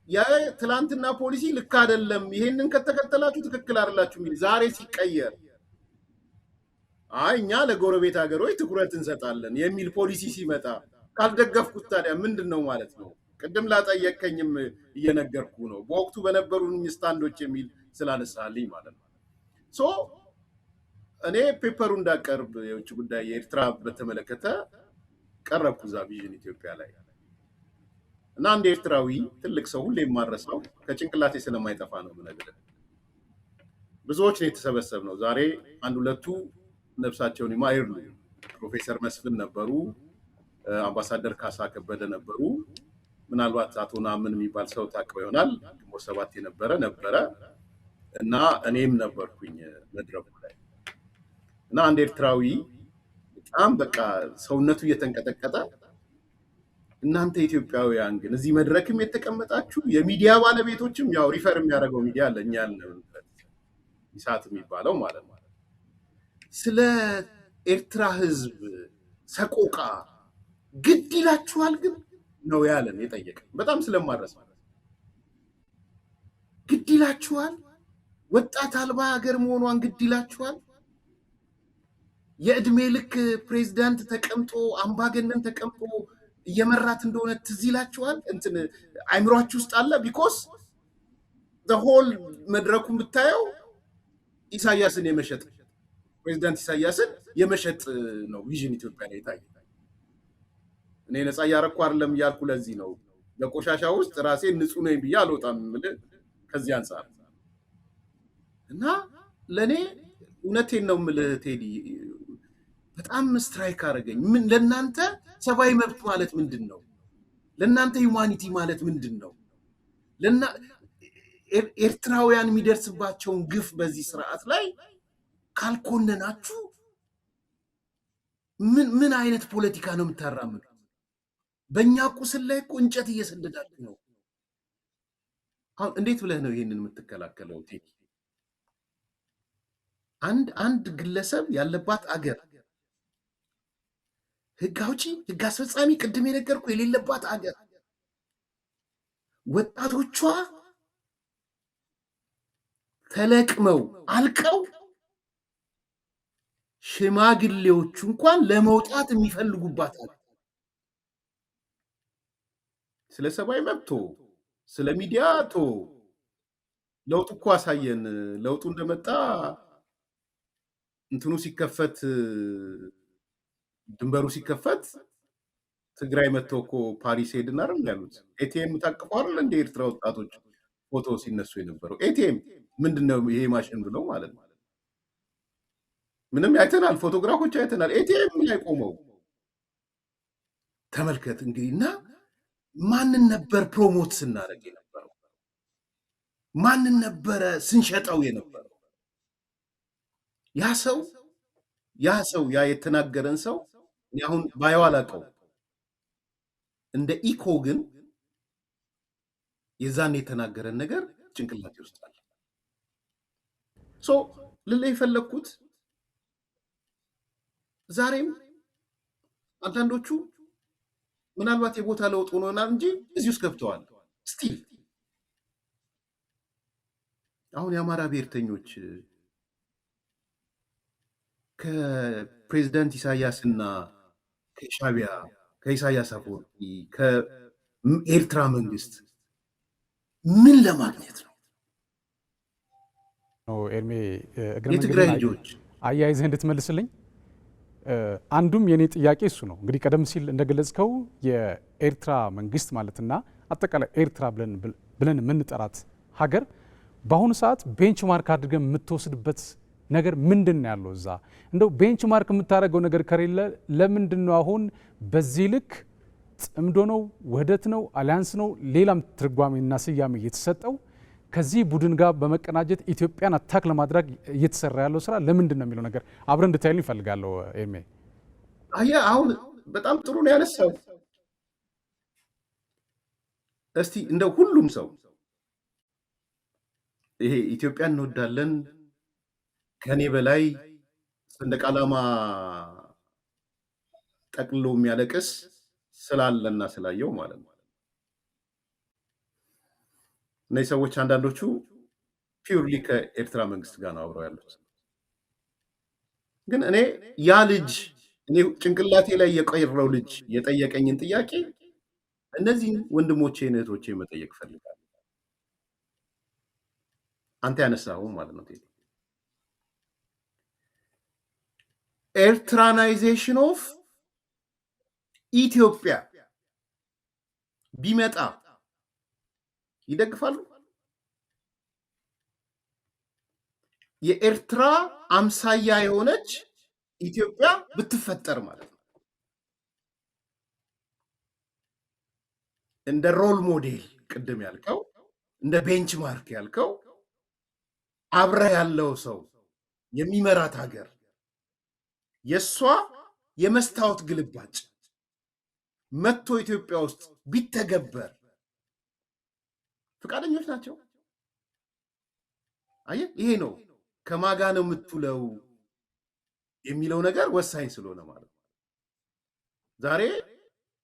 የትላንትና ፖሊሲ ልክ አይደለም፣ ይሄንን ከተከተላችሁ ትክክል አይደላችሁ የሚል ዛሬ ሲቀየር እኛ ለጎረቤት ሀገሮች ትኩረት እንሰጣለን የሚል ፖሊሲ ሲመጣ ካልደገፍኩት ታዲያ ምንድን ነው ማለት ነው? ቅድም ላጠየቀኝም እየነገርኩ ነው፣ በወቅቱ በነበሩኝ ስታንዶች የሚል ስላነሳልኝ ማለት ነው። እኔ ፔፐሩ እንዳቀርብ የውጭ ጉዳይ የኤርትራ በተመለከተ ቀረብኩ እዛ ቪዥን ኢትዮጵያ ላይ እና አንድ ኤርትራዊ ትልቅ ሰው ሁሌ የማረሳው ከጭንቅላቴ ስለማይጠፋ ነው የምነግርህ። ብዙዎች ነው የተሰበሰብነው ዛሬ። አንድ ሁለቱ ነፍሳቸውን ይማር ፕሮፌሰር መስፍን ነበሩ፣ አምባሳደር ካሳ ከበደ ነበሩ፣ ምናልባት አቶ ናምን የሚባል ሰው ታቅበው ይሆናል፣ ግንቦት ሰባት ነበረ እና እኔም ነበርኩኝ መድረኩ ላይ እና አንድ ኤርትራዊ በጣም በቃ ሰውነቱ እየተንቀጠቀጠ እናንተ ኢትዮጵያውያን ግን እዚህ መድረክም የተቀመጣችሁ የሚዲያ ባለቤቶችም ያው ሪፈር የሚያደርገው ሚዲያ ለኛ ያለበት ኢሳት የሚባለው ማለት ነው፣ ስለ ኤርትራ ህዝብ ሰቆቃ ግድ ይላችኋል ግን ነው ያለን። የጠየቀን በጣም ስለማረሳ ግድ ይላችኋል፣ ወጣት አልባ ሀገር መሆኗን ግድ ይላችኋል፣ የእድሜ ልክ ፕሬዝዳንት ተቀምጦ አምባገነን ተቀምጦ እየመራት እንደሆነ ትዝ ይላችኋል፣ እንትን አይምሯችሁ ውስጥ አለ። ቢኮዝ ሆል መድረኩን ብታየው ኢሳያስን የመሸጥ ፕሬዝዳንት ኢሳያስን የመሸጥ ነው ቪዥን ኢትዮጵያ ላይ የታየ። እኔ ነፃ እያረኩ አይደለም እያልኩ ለዚህ ነው ለቆሻሻ ውስጥ ራሴ ንጹህ ነኝ ብዬ አልወጣም የምልህ ከዚህ አንጻር እና ለእኔ እውነቴን ነው የምልህ ቴዲ፣ በጣም ስትራይክ አደረገኝ። ምን ለእናንተ ሰብአዊ መብት ማለት ምንድን ነው? ለእናንተ ሂውማኒቲ ማለት ምንድን ነው? ኤርትራውያን የሚደርስባቸውን ግፍ በዚህ ስርዓት ላይ ካልኮነናችሁ ምን አይነት ፖለቲካ ነው የምታራምዱ? በእኛ ቁስል ላይ እኮ እንጨት እየሰደዳችሁ ነው። አሁን እንዴት ብለህ ነው ይህንን የምትከላከለው ቴዲ? አንድ ግለሰብ ያለባት አገር ህግ አውጪ፣ ህግ አስፈጻሚ፣ ቅድም የነገርኩ የሌለባት አገር ወጣቶቿ ተለቅመው አልቀው ሽማግሌዎቹ እንኳን ለመውጣት የሚፈልጉባት አገር። ስለ ሰብአዊ መብቶ ስለ ሚዲያ ለውጡ እኮ አሳየን። ለውጡ እንደመጣ እንትኑ ሲከፈት ድንበሩ ሲከፈት ትግራይ መጥተው እኮ ፓሪስ ሄድን አይደል ያሉት። ኤቲኤም ታቅፈው አይደል እንደ ኤርትራ ወጣቶች ፎቶ ሲነሱ የነበረው። ኤቲኤም ምንድነው ይሄ ማሽን ብለው ማለት ነው። ምንም አይተናል፣ ፎቶግራፎች አይተናል። ኤቲኤም ላይ ቆመው ተመልከት እንግዲህ። እና ማንን ነበር ፕሮሞት ስናደርግ የነበረው? ማንን ነበረ ስንሸጠው የነበረው? ያ የተናገረን ሰው አሁን ባየው አላውቀው እንደ ኢኮ ግን የዛን የተናገረን ነገር ጭንቅላት ይወስዳል። ልለ የፈለግኩት ዛሬም አንዳንዶቹ ምናልባት የቦታ ለውጥ ሆኖናል እንጂ እዚህ ውስጥ ገብተዋል። ስቲል አሁን የአማራ ብሔርተኞች ከፕሬዚዳንት ኢሳያስና ከሻቢያ ከኢሳያስ አፈወርቂ ከኤርትራ መንግስት ምን ለማግኘት ነው? ኤርሜ የትግራይ ልጆች አያይዘህ እንድትመልስልኝ አንዱም የኔ ጥያቄ እሱ ነው። እንግዲህ ቀደም ሲል እንደገለጽከው የኤርትራ መንግስት ማለትና አጠቃላይ ኤርትራ ብለን የምንጠራት ሀገር በአሁኑ ሰዓት ቤንችማርክ አድርገን የምትወስድበት ነገር ምንድን ነው ያለው? እዛ እንደው ቤንችማርክ የምታደርገው ነገር ከሌለ ለምንድን ነው አሁን በዚህ ልክ ጽምዶ ነው፣ ውህደት ነው፣ አሊያንስ ነው፣ ሌላም ትርጓሜና ስያሜ እየተሰጠው ከዚህ ቡድን ጋር በመቀናጀት ኢትዮጵያን አታክ ለማድረግ እየተሰራ ያለው ስራ ለምንድን ነው የሚለው ነገር አብረን እንድታይልኝ እፈልጋለሁ። ኤርሜ አሁን በጣም ጥሩ ነው ያነሳው። እስቲ እንደው ሁሉም ሰው ይሄ ኢትዮጵያን እንወዳለን ከኔ በላይ ሰንደቅ ዓላማ ጠቅልሎ የሚያለቅስ ስላለና ስላየው ማለት ነው። እነዚህ ሰዎች አንዳንዶቹ ፒውርሊ ከኤርትራ መንግስት ጋር ነው አብረው ያሉት። ግን እኔ ያ ልጅ ጭንቅላቴ ላይ የቀረው ልጅ የጠየቀኝን ጥያቄ እነዚህን ወንድሞቼን እህቶቼ መጠየቅ ፈልጋለሁ። አንተ ያነሳው ማለት ነው ኤርትራናይዜሽን ኦፍ ኢትዮጵያ ቢመጣ ይደግፋሉ? የኤርትራ አምሳያ የሆነች ኢትዮጵያ ብትፈጠር ማለት ነው። እንደ ሮል ሞዴል ቅድም ያልከው እንደ ቤንችማርክ ያልከው አብረ ያለው ሰው የሚመራት ሀገር የሷ የመስታወት ግልባጭ መጥቶ ኢትዮጵያ ውስጥ ቢተገበር ፈቃደኞች ናቸው? አየህ፣ ይሄ ነው ከማጋ ነው የምትውለው የሚለው ነገር ወሳኝ ስለሆነ ማለት ነው። ዛሬ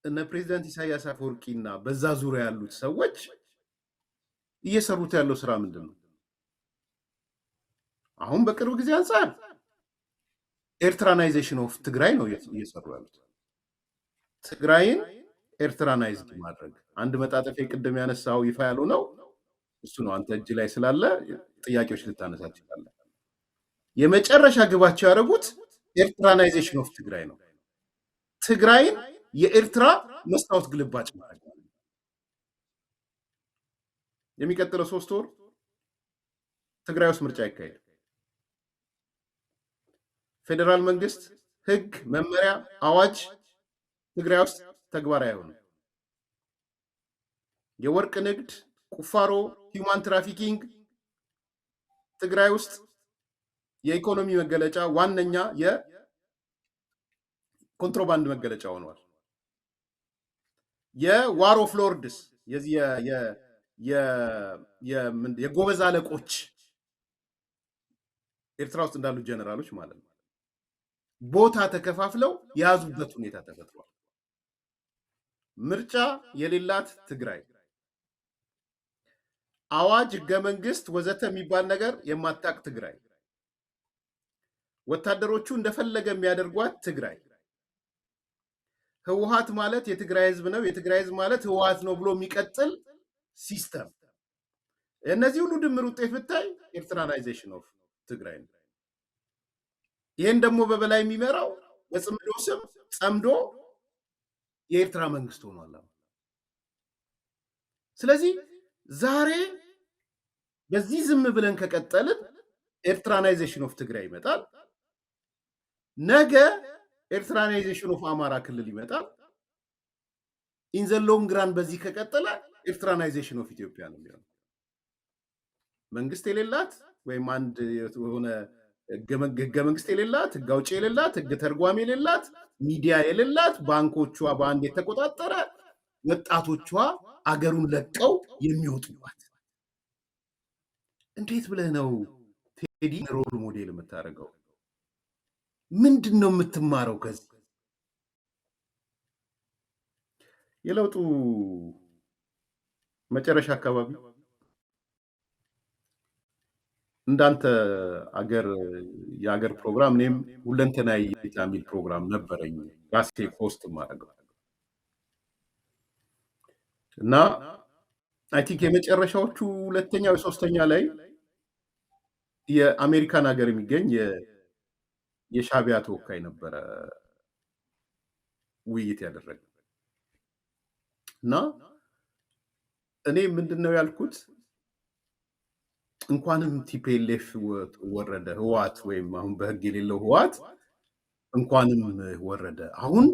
እነ ፕሬዚዳንት ኢሳያስ አፈወርቂና በዛ ዙሪያ ያሉት ሰዎች እየሰሩት ያለው ስራ ምንድን ነው? አሁን በቅርብ ጊዜ አንጻር ኤርትራናይዜሽን ኦፍ ትግራይ ነው እየሰሩ ያሉት። ትግራይን ኤርትራናይዝድ ማድረግ አንድ መጣጠፍ ቅድም ያነሳው ይፋ ያልሆነው እሱ ነው። አንተ እጅ ላይ ስላለ ጥያቄዎች ልታነሳ ትችላለህ። የመጨረሻ ግባቸው ያደረጉት ኤርትራናይዜሽን ኦፍ ትግራይ ነው። ትግራይን የኤርትራ መስታወት ግልባጭ ማድረግ። የሚቀጥለው 3 ወር ትግራይ ውስጥ ምርጫ ይካሄድ። ፌዴራል መንግስት ህግ፣ መመሪያ፣ አዋጅ ትግራይ ውስጥ ተግባራዊ አይሆንም። የወርቅ ንግድ፣ ቁፋሮ፣ ሂውማን ትራፊኪንግ ትግራይ ውስጥ የኢኮኖሚ መገለጫ ዋነኛ የኮንትሮባንድ መገለጫ ሆኗል። የዋር ኦፍ ሎርድስ የጎበዝ አለቆች ኤርትራ ውስጥ እንዳሉ ጀነራሎች ማለት ነው ቦታ ተከፋፍለው የያዙበት ሁኔታ ተፈጥሯል። ምርጫ የሌላት ትግራይ፣ አዋጅ፣ ህገ መንግስት ወዘተ የሚባል ነገር የማታቅ ትግራይ፣ ወታደሮቹ እንደፈለገ የሚያደርጓት ትግራይ፣ ህወሓት ማለት የትግራይ ህዝብ ነው፣ የትግራይ ህዝብ ማለት ህወሓት ነው ብሎ የሚቀጥል ሲስተም። እነዚህ ሁሉ ድምር ውጤት ብታይ ኤርትራናይዜሽን ኦፍ ትግራይ ነው። ይህን ደግሞ በበላይ የሚመራው በጽምዶ ስም ጸምዶ የኤርትራ መንግስት ሆኗል። ስለዚህ ዛሬ በዚህ ዝም ብለን ከቀጠልን ኤርትራናይዜሽን ኦፍ ትግራይ ይመጣል። ነገ ኤርትራናይዜሽን ኦፍ አማራ ክልል ይመጣል። ኢን ዘ ሎንግ ራን በዚህ ከቀጠለ ኤርትራናይዜሽን ኦፍ ኢትዮጵያ ነው የሚሆነው። መንግስት የሌላት ወይም አንድ የሆነ ህገ መንግስት የሌላት፣ ህግ አውጪ የሌላት፣ ህግ ተርጓሚ የሌላት፣ ሚዲያ የሌላት፣ ባንኮቿ በአንድ የተቆጣጠረ፣ ወጣቶቿ አገሩን ለቀው የሚወጡባት። እንዴት ብለህ ነው ቴዲ ሮል ሞዴል የምታደርገው? ምንድን ነው የምትማረው ከዚህ? የለውጡ መጨረሻ አካባቢ እንዳንተ የአገር ፕሮግራም እኔም ሁለንተናዊ እይታ የሚል ፕሮግራም ነበረኝ ራሴ ፖስት ማድረገው እና አይ ቲንክ የመጨረሻዎቹ ሁለተኛ ወይ ሶስተኛ ላይ የአሜሪካን ሀገር የሚገኝ የሻዕቢያ ተወካይ ነበረ ውይይት ያደረገ እና እኔ ምንድነው ያልኩት፣ እንኳንም ቲፒኤልኤፍ ወረደ ህወሓት ወይም አሁን በህግ የሌለው ህወሓት እንኳንም ወረደ። አሁን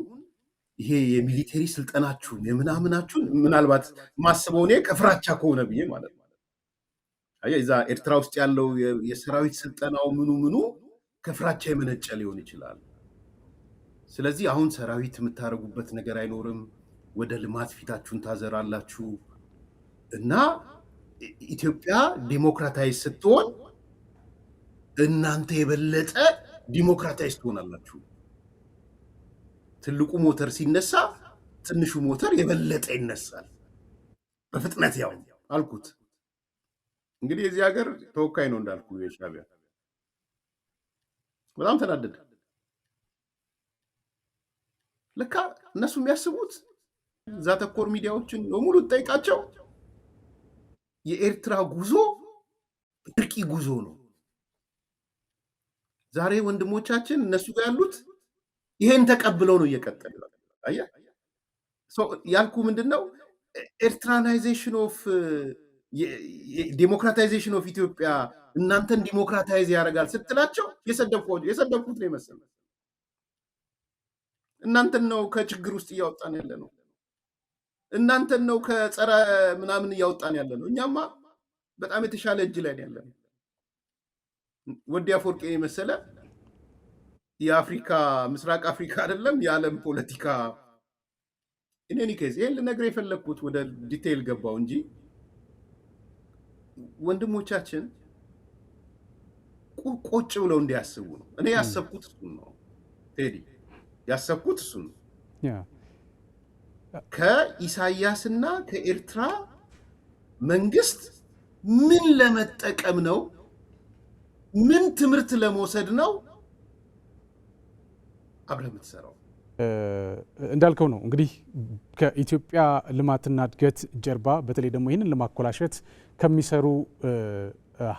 ይሄ የሚሊተሪ ስልጠናችሁን የምናምናችሁን ምናልባት ማስበው እኔ ከፍራቻ ከሆነ ብዬ ማለት ነው። እዛ ኤርትራ ውስጥ ያለው የሰራዊት ስልጠናው ምኑ ከፍራቻ የመነጨ ሊሆን ይችላል። ስለዚህ አሁን ሰራዊት የምታደርጉበት ነገር አይኖርም፣ ወደ ልማት ፊታችሁን ታዘራላችሁ እና ኢትዮጵያ ዲሞክራታይዝ ስትሆን እናንተ የበለጠ ዲሞክራታይዝ ትሆናላችሁ። ትልቁ ሞተር ሲነሳ ትንሹ ሞተር የበለጠ ይነሳል በፍጥነት ያው አልኩት። እንግዲህ የዚህ ሀገር ተወካይ ነው እንዳልኩ የሻዕቢያ በጣም ተናደደ። ለካ እነሱ የሚያስቡት እዛ ተኮር ሚዲያዎችን በሙሉ ጠይቃቸው የኤርትራ ጉዞ እርቂ ጉዞ ነው። ዛሬ ወንድሞቻችን እነሱ ጋር ያሉት ይሄን ተቀብለው ነው እየቀጠሉ። አየህ ያልኩ ምንድነው ኤርትራናይዜሽን ኦፍ ዲሞክራታይዜሽን ኦፍ ኢትዮጵያ እናንተን ዲሞክራታይዝ ያደርጋል ስትላቸው የሰደብኩት ነው የመሰለው። እናንተን ነው ከችግር ውስጥ እያወጣን ያለ ነው። እናንተን ነው ከጸረ ምናምን እያወጣን ያለ ነው። እኛማ በጣም የተሻለ እጅ ላይ ያለ ነው። ወዲ አፈወርቂ የመሰለ የአፍሪካ ምስራቅ አፍሪካ አይደለም የዓለም ፖለቲካ እኔ ከዚህ ይሄን ልነግርህ የፈለግኩት ወደ ዲቴይል ገባው እንጂ ወንድሞቻችን ቁጭ ብለው እንዲያስቡ ነው። እኔ ያሰብኩት እሱን ነው ቴዲ፣ ያሰብኩት እሱን ነው። ከኢሳያስና ከኤርትራ መንግስት ምን ለመጠቀም ነው? ምን ትምህርት ለመውሰድ ነው አብረህ የምትሰራው? እንዳልከው ነው እንግዲህ ከኢትዮጵያ ልማትና እድገት ጀርባ በተለይ ደግሞ ይህንን ለማኮላሸት ከሚሰሩ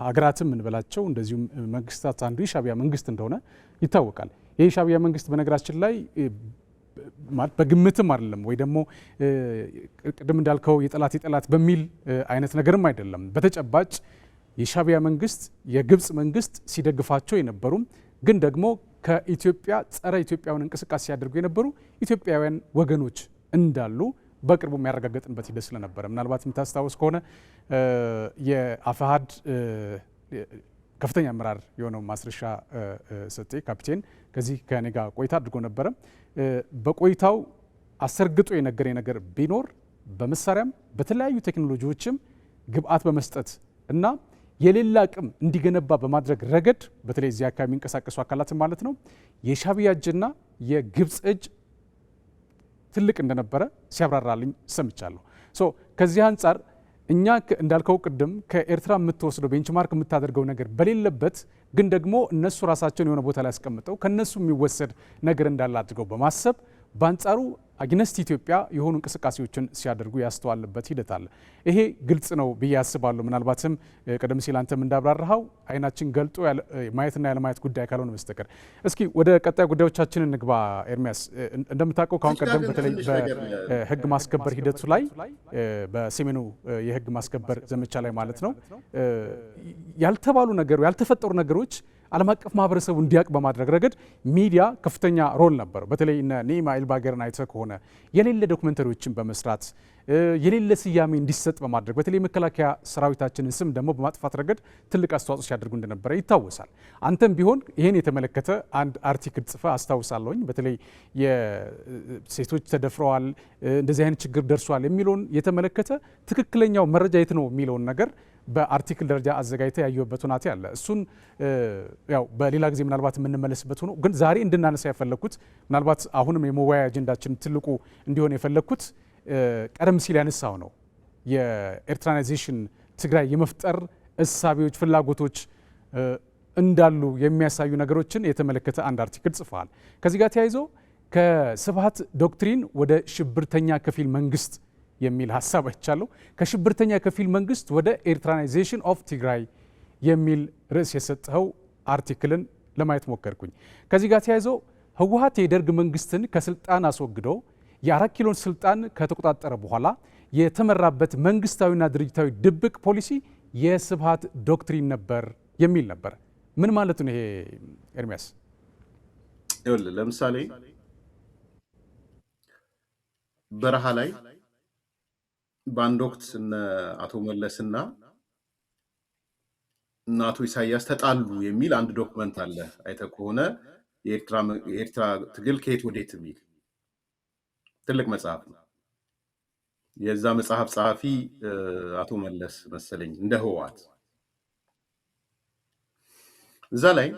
ሀገራትም እንበላቸው እንደዚሁም መንግስታት አንዱ የሻዕቢያ መንግስት እንደሆነ ይታወቃል። ይህ የሻዕቢያ መንግስት በነገራችን ላይ በግምትም አይደለም ወይ ደግሞ ቅድም እንዳልከው የጠላት በሚል አይነት ነገርም አይደለም። በተጨባጭ የሻዕቢያ መንግስት የግብፅ መንግስት ሲደግፋቸው የነበሩም ግን ደግሞ ከኢትዮጵያ ጸረ ኢትዮጵያውን እንቅስቃሴ ሲያደርጉ የነበሩ ኢትዮጵያውያን ወገኖች እንዳሉ በቅርቡ የሚያረጋግጥበት ሂደት ስለነበረ ምናልባት የምታስታውስ ከሆነ የአፋሃድ ከፍተኛ አመራር የሆነው ማስረሻ ሰጤ ካፒቴን ከዚህ ከኔ ጋር ቆይታ አድርጎ ነበረ። በቆይታው አሰርግጦ የነገረኝ ነገር ቢኖር በመሳሪያም በተለያዩ ቴክኖሎጂዎችም ግብአት በመስጠት እና የሌላ አቅም እንዲገነባ በማድረግ ረገድ በተለይ እዚህ አካባቢ የሚንቀሳቀሱ አካላትን ማለት ነው የሻዕቢያ እጅና የግብፅ እጅ ትልቅ እንደነበረ ሲያብራራልኝ ሰምቻለሁ። ከዚህ አንጻር እኛ እንዳልከው ቅድም ከኤርትራ የምትወስደው ቤንችማርክ የምታደርገው ነገር በሌለበት ግን ደግሞ እነሱ ራሳቸውን የሆነ ቦታ ላይ ያስቀምጠው ከነሱ የሚወሰድ ነገር እንዳለ አድርገው በማሰብ በአንጻሩ አግነስት ኢትዮጵያ የሆኑ እንቅስቃሴዎችን ሲያደርጉ ያስተዋልበት ሂደት አለ። ይሄ ግልጽ ነው ብዬ አስባለሁ። ምናልባትም ቀደም ሲል አንተም እንዳብራራኸው አይናችን ገልጦ ማየትና ያለማየት ጉዳይ ካልሆነ በስተቀር እስኪ ወደ ቀጣይ ጉዳዮቻችን እንግባ። ኤርሚያስ እንደምታውቀው ከአሁን ቀደም በተለይ በህግ ማስከበር ሂደቱ ላይ በሰሜኑ የህግ ማስከበር ዘመቻ ላይ ማለት ነው ያልተባሉ ነገሮች ያልተፈጠሩ ነገሮች ዓለም አቀፍ ማህበረሰቡ እንዲያውቅ በማድረግ ረገድ ሚዲያ ከፍተኛ ሮል ነበረው። በተለይ እነ ኒማ ኤልባገርን አይተህ ከሆነ የሌለ ዶክመንተሪዎችን በመስራት የሌለ ስያሜ እንዲሰጥ በማድረግ በተለይ መከላከያ ሰራዊታችንን ስም ደግሞ በማጥፋት ረገድ ትልቅ አስተዋጽኦ ሲያደርጉ እንደነበረ ይታወሳል። አንተም ቢሆን ይህን የተመለከተ አንድ አርቲክል ጽፈህ አስታውሳለሁኝ። በተለይ የሴቶች ተደፍረዋል፣ እንደዚህ አይነት ችግር ደርሷል የሚለውን የተመለከተ ትክክለኛው መረጃ የት ነው የሚለውን ነገር በአርቲክል ደረጃ አዘጋጅተ ያየሁበት ሁናቴ አለ። እሱን ያው በሌላ ጊዜ ምናልባት የምንመለስበት ሆኖ ግን ዛሬ እንድናነሳ የፈለግኩት ምናልባት አሁንም የመወያያ አጀንዳችን ትልቁ እንዲሆን የፈለግኩት ቀደም ሲል ያነሳው ነው የኤርትራናይዜሽን ትግራይ የመፍጠር እሳቤዎች፣ ፍላጎቶች እንዳሉ የሚያሳዩ ነገሮችን የተመለከተ አንድ አርቲክል ጽፈዋል። ከዚህ ጋር ተያይዞ ከስብሃት ዶክትሪን ወደ ሽብርተኛ ከፊል መንግስት የሚል ሀሳብ አይቻለሁ። ከሽብርተኛ ከፊል መንግስት ወደ ኤርትራናይዜሽን ኦፍ ትግራይ የሚል ርዕስ የሰጠው አርቲክልን ለማየት ሞከርኩኝ። ከዚህ ጋር ተያይዞ ህወሓት የደርግ መንግስትን ከስልጣን አስወግዶ የ4 ኪሎን ስልጣን ከተቆጣጠረ በኋላ የተመራበት መንግስታዊና ድርጅታዊ ድብቅ ፖሊሲ የስብሃት ዶክትሪን ነበር የሚል ነበር። ምን ማለት ነው ይሄ ኤርሚያስ? ለምሳሌ በረሃ ላይ በአንድ ወቅት አቶ መለስና አቶ ኢሳያስ ተጣሉ የሚል አንድ ዶክመንት አለ። አይተህ ከሆነ የኤርትራ ትግል ከየት ወዴት የሚል ትልቅ መጽሐፍ ነው። የዛ መጽሐፍ ጸሐፊ አቶ መለስ መሰለኝ እንደ ህወሓት። እዛ ላይ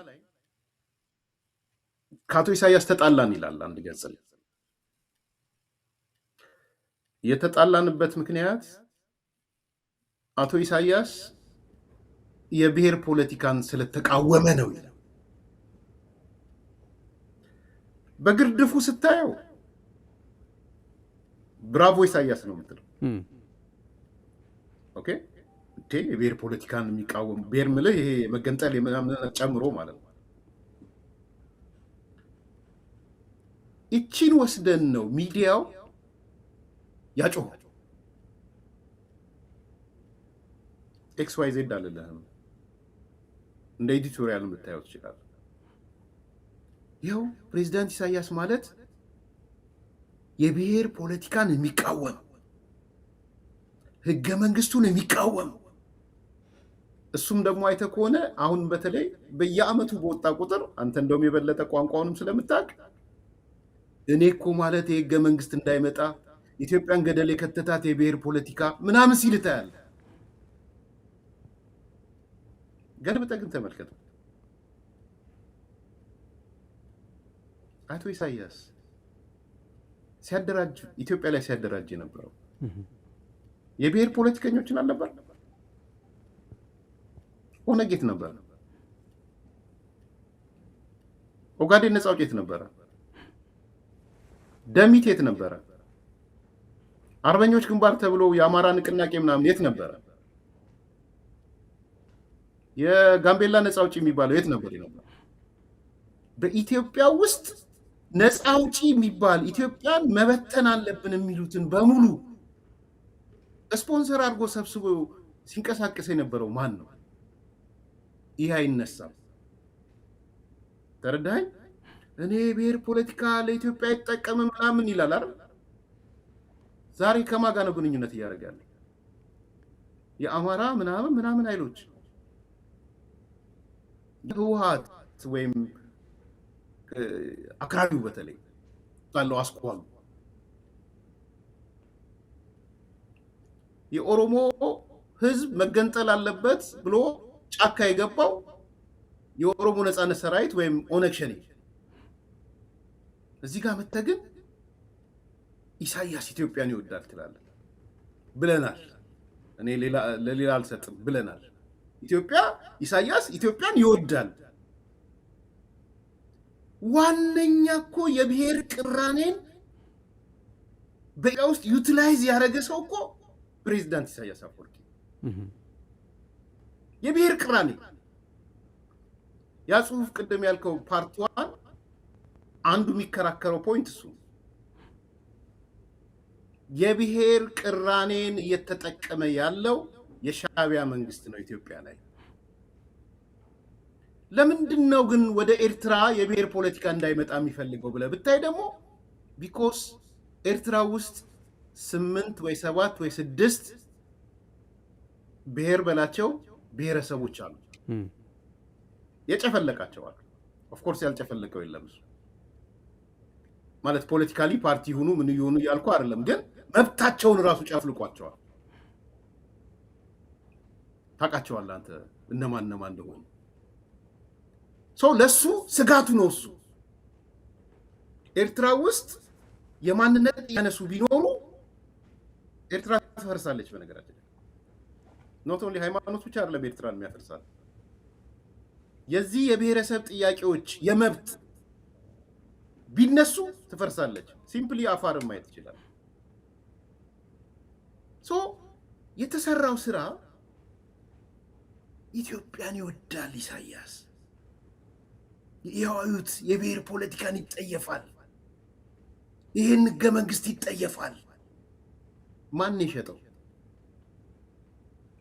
ከአቶ ኢሳያስ ተጣላን ይላል አንድ ገጽ ላይ። የተጣላንበት ምክንያት አቶ ኢሳያስ የብሔር ፖለቲካን ስለተቃወመ ነው ይላል። በግርድፉ ስታየው ብራቮ ኢሳያስ ነው የምትለው። ኦኬ የብሔር ፖለቲካን የሚቃወም ብሔር ምልህ ይሄ መገንጠል ምናምን ጨምሮ ማለት ነው። እቺን ወስደን ነው ሚዲያው ያጮህ። ኤክስ ዋይ ዜድ አልልህም፣ እንደ ኤዲቶሪያል የምታየው ትችላለህ። ይኸው ፕሬዚዳንት ኢሳያስ ማለት የብሔር ፖለቲካን የሚቃወም ህገ መንግስቱን የሚቃወም እሱም ደግሞ አይተህ ከሆነ አሁን በተለይ በየአመቱ በወጣ ቁጥር አንተ እንደውም የበለጠ ቋንቋውንም ስለምታውቅ እኔ እኮ ማለት የህገ መንግስት እንዳይመጣ ኢትዮጵያን ገደል የከተታት የብሔር ፖለቲካ ምናምን ሲል ታያለህ። ገልብጠህ ግን ተመልከት። አቶ ኢሳያስ ሲያደራጅ ኢትዮጵያ ላይ ሲያደራጅ የነበረው የብሔር ፖለቲከኞችን አልነበር? ኦነግ የት ነበር? ኦጋዴን ነፃ አውጪ የት ነበረ? ደሚት የት ነበረ? አርበኞች ግንባር ተብሎ የአማራ ንቅናቄ ምናምን የት ነበረ? የጋምቤላ ነፃ አውጪ የሚባለው የት ነበር? በኢትዮጵያ ውስጥ ነፃ አውጪ የሚባል ኢትዮጵያን መበተን አለብን የሚሉትን በሙሉ ስፖንሰር አድርጎ ሰብስቦ ሲንቀሳቀስ የነበረው ማን ነው? ይህ አይነሳም። ተረዳኸኝ? እኔ ብሔር ፖለቲካ ለኢትዮጵያ አይጠቀምም ምናምን ይላል አይደል? ዛሬ ከማን ጋር ነው ግንኙነት እያደረገ ያለው? የአማራ ምናምን ኃይሎች ህወሓት ወይም አክራሪው በተለይ ባለው አስኳሉ የኦሮሞ ህዝብ መገንጠል አለበት ብሎ ጫካ የገባው የኦሮሞ ነጻነት ሰራዊት ወይም ኦነግ ሸኔ እዚህ ጋር መተግን ኢሳያስ ኢትዮጵያን ይወዳል ትላለህ ብለናል። እኔ ለሌላ አልሰጥም ብለናል። ኢሳያስ ኢትዮጵያን ይወዳል። ዋነኛ እኮ የብሔር ቅራኔን በኢትዮጵያ ውስጥ ዩቲላይዝ ያደረገ ሰው እኮ ፕሬዚዳንት ኢሳያስ አፈወርቂ። የብሔር ቅራኔ ያ ጽሁፍ ቅድም ያልከው ፓርት 1 አንዱ የሚከራከረው ፖይንት እሱ የብሔር ቅራኔን እየተጠቀመ ያለው የሻዕቢያ መንግስት ነው ኢትዮጵያ ላይ። ለምንድን ነው ግን ወደ ኤርትራ የብሔር ፖለቲካ እንዳይመጣ የሚፈልገው ብለህ ብታይ ደግሞ ቢኮዝ ኤርትራ ውስጥ 8 ወይ 7 ወይ 6 ብሔር በላቸው ብሔረሰቦች አሉ። የጨፈለቃቸው አሉ። ኦፍ ኮርስ ያልጨፈለቀው የለም። እሱ ማለት ፖለቲካሊ ፓርቲ ይሁኑ ምን ይሁኑ ያልኩ አይደለም፣ ግን መብታቸውን ራሱ ጨፍልቋቸዋል። ታውቃቸዋለህ አንተ እነማን እንደሆኑ። ሰው ለሱ ስጋቱ ነው። እሱ ኤርትራ ውስጥ የማንነት ያነሱ ቢኖሩ ኤርትራ ትፈርሳለች። በነገራችን ኖት ኦንሊ ሃይማኖት ብቻ አይደለም ኤርትራን የሚያፈርሳል። የዚህ የብሔረሰብ ጥያቄዎች የመብት ቢነሱ ትፈርሳለች። ሲምፕሊ አፋርን ማየት ይችላል። ሶ የተሰራው ስራ ኢትዮጵያን ይወዳል ኢሳያስ። ያዩት የብሔር ፖለቲካን ይጠየፋል። ይሄን ህገ መንግስት ይጠየፋል። ማን ይሸጠው?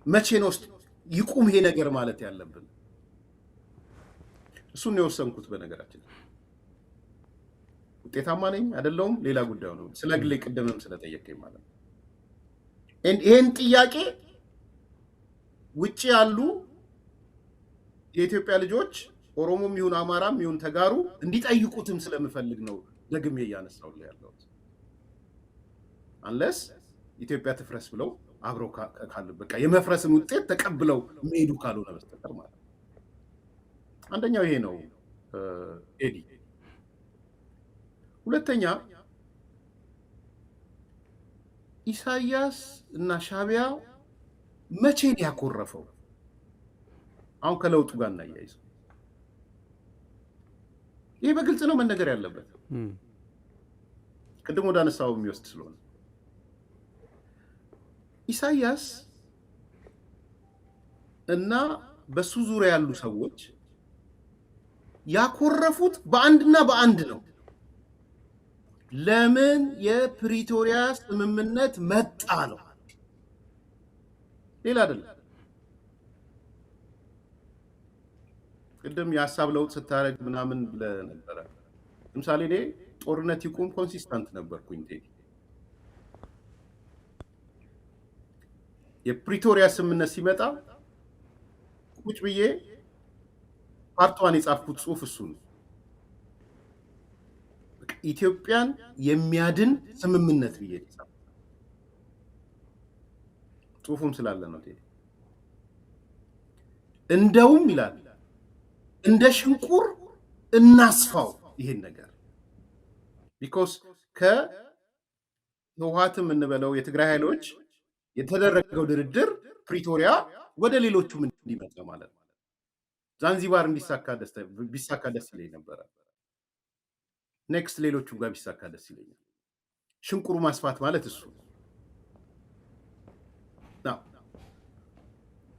መቼ ነው ይቁም ይሄ ነገር ማለት ያለብን? እሱን ነው የወሰንኩት። በነገራችን ውጤታማ ነኝ አይደለሁም ሌላ ጉዳዩ ነው። ስለ ግሌ ቅድምም ስለጠየቀኝ ማለት ነው። ይሄን ጥያቄ ውጪ ያሉ የኢትዮጵያ ልጆች ኦሮሞም ይሁን አማራም ይሁን ተጋሩ እንዲጠይቁትም ስለምፈልግ ነው ደግሜ እያነሳው ያለሁት። አንለስ ኢትዮጵያ ትፍረስ ብለው አብረው ካሉ በቃ የመፍረስን ውጤት ተቀብለው የሚሄዱ ካልሆነ በስተቀር ማለት ነው። አንደኛው ይሄ ነው ኤዲ። ሁለተኛ ኢሳያስ እና ሻዕቢያ መቼ ነው ያኮረፈው? አሁን ከለውጡ ጋር እናያይዘው። ይሄ በግልጽ ነው መነገር ያለበት። ቅድም ወደ አነሳው የሚወስድ ስለሆነ ኢሳያስ እና በሱ ዙሪያ ያሉ ሰዎች ያኮረፉት በአንድና በአንድ ነው። ለምን የፕሪቶሪያ ስምምነት መጣ ነው፣ ሌላ አይደለም። ቅድም የሀሳብ ለውጥ ስታደርግ ምናምን ብለህ ነበረ። ለምሳሌ እኔ ጦርነት ይቁም ኮንሲስተንት ነበርኩኝ። የፕሪቶሪያ ስምምነት ሲመጣ ቁጭ ብዬ ፓርቷን የጻፍኩት ጽሁፍ እሱ ነው። ኢትዮጵያን የሚያድን ስምምነት ብዬ ጻፍኩት። ጽሁፉም ስላለ ነው። እንደውም ይላል እንደ ሽንቁር እናስፋው ይሄን ነገር ቢኮዝ ከህወሓትም እንበለው የትግራይ ኃይሎች የተደረገው ድርድር ፕሪቶሪያ ወደ ሌሎቹም እንዲመጣ ማለት ነው። ዛንዚባር ቢሳካ ደስ ይለኝ ነበረ። ኔክስት ሌሎቹ ጋር ቢሳካ ደስ ይለኛል። ሽንቁሩ ማስፋት ማለት እሱ ነው።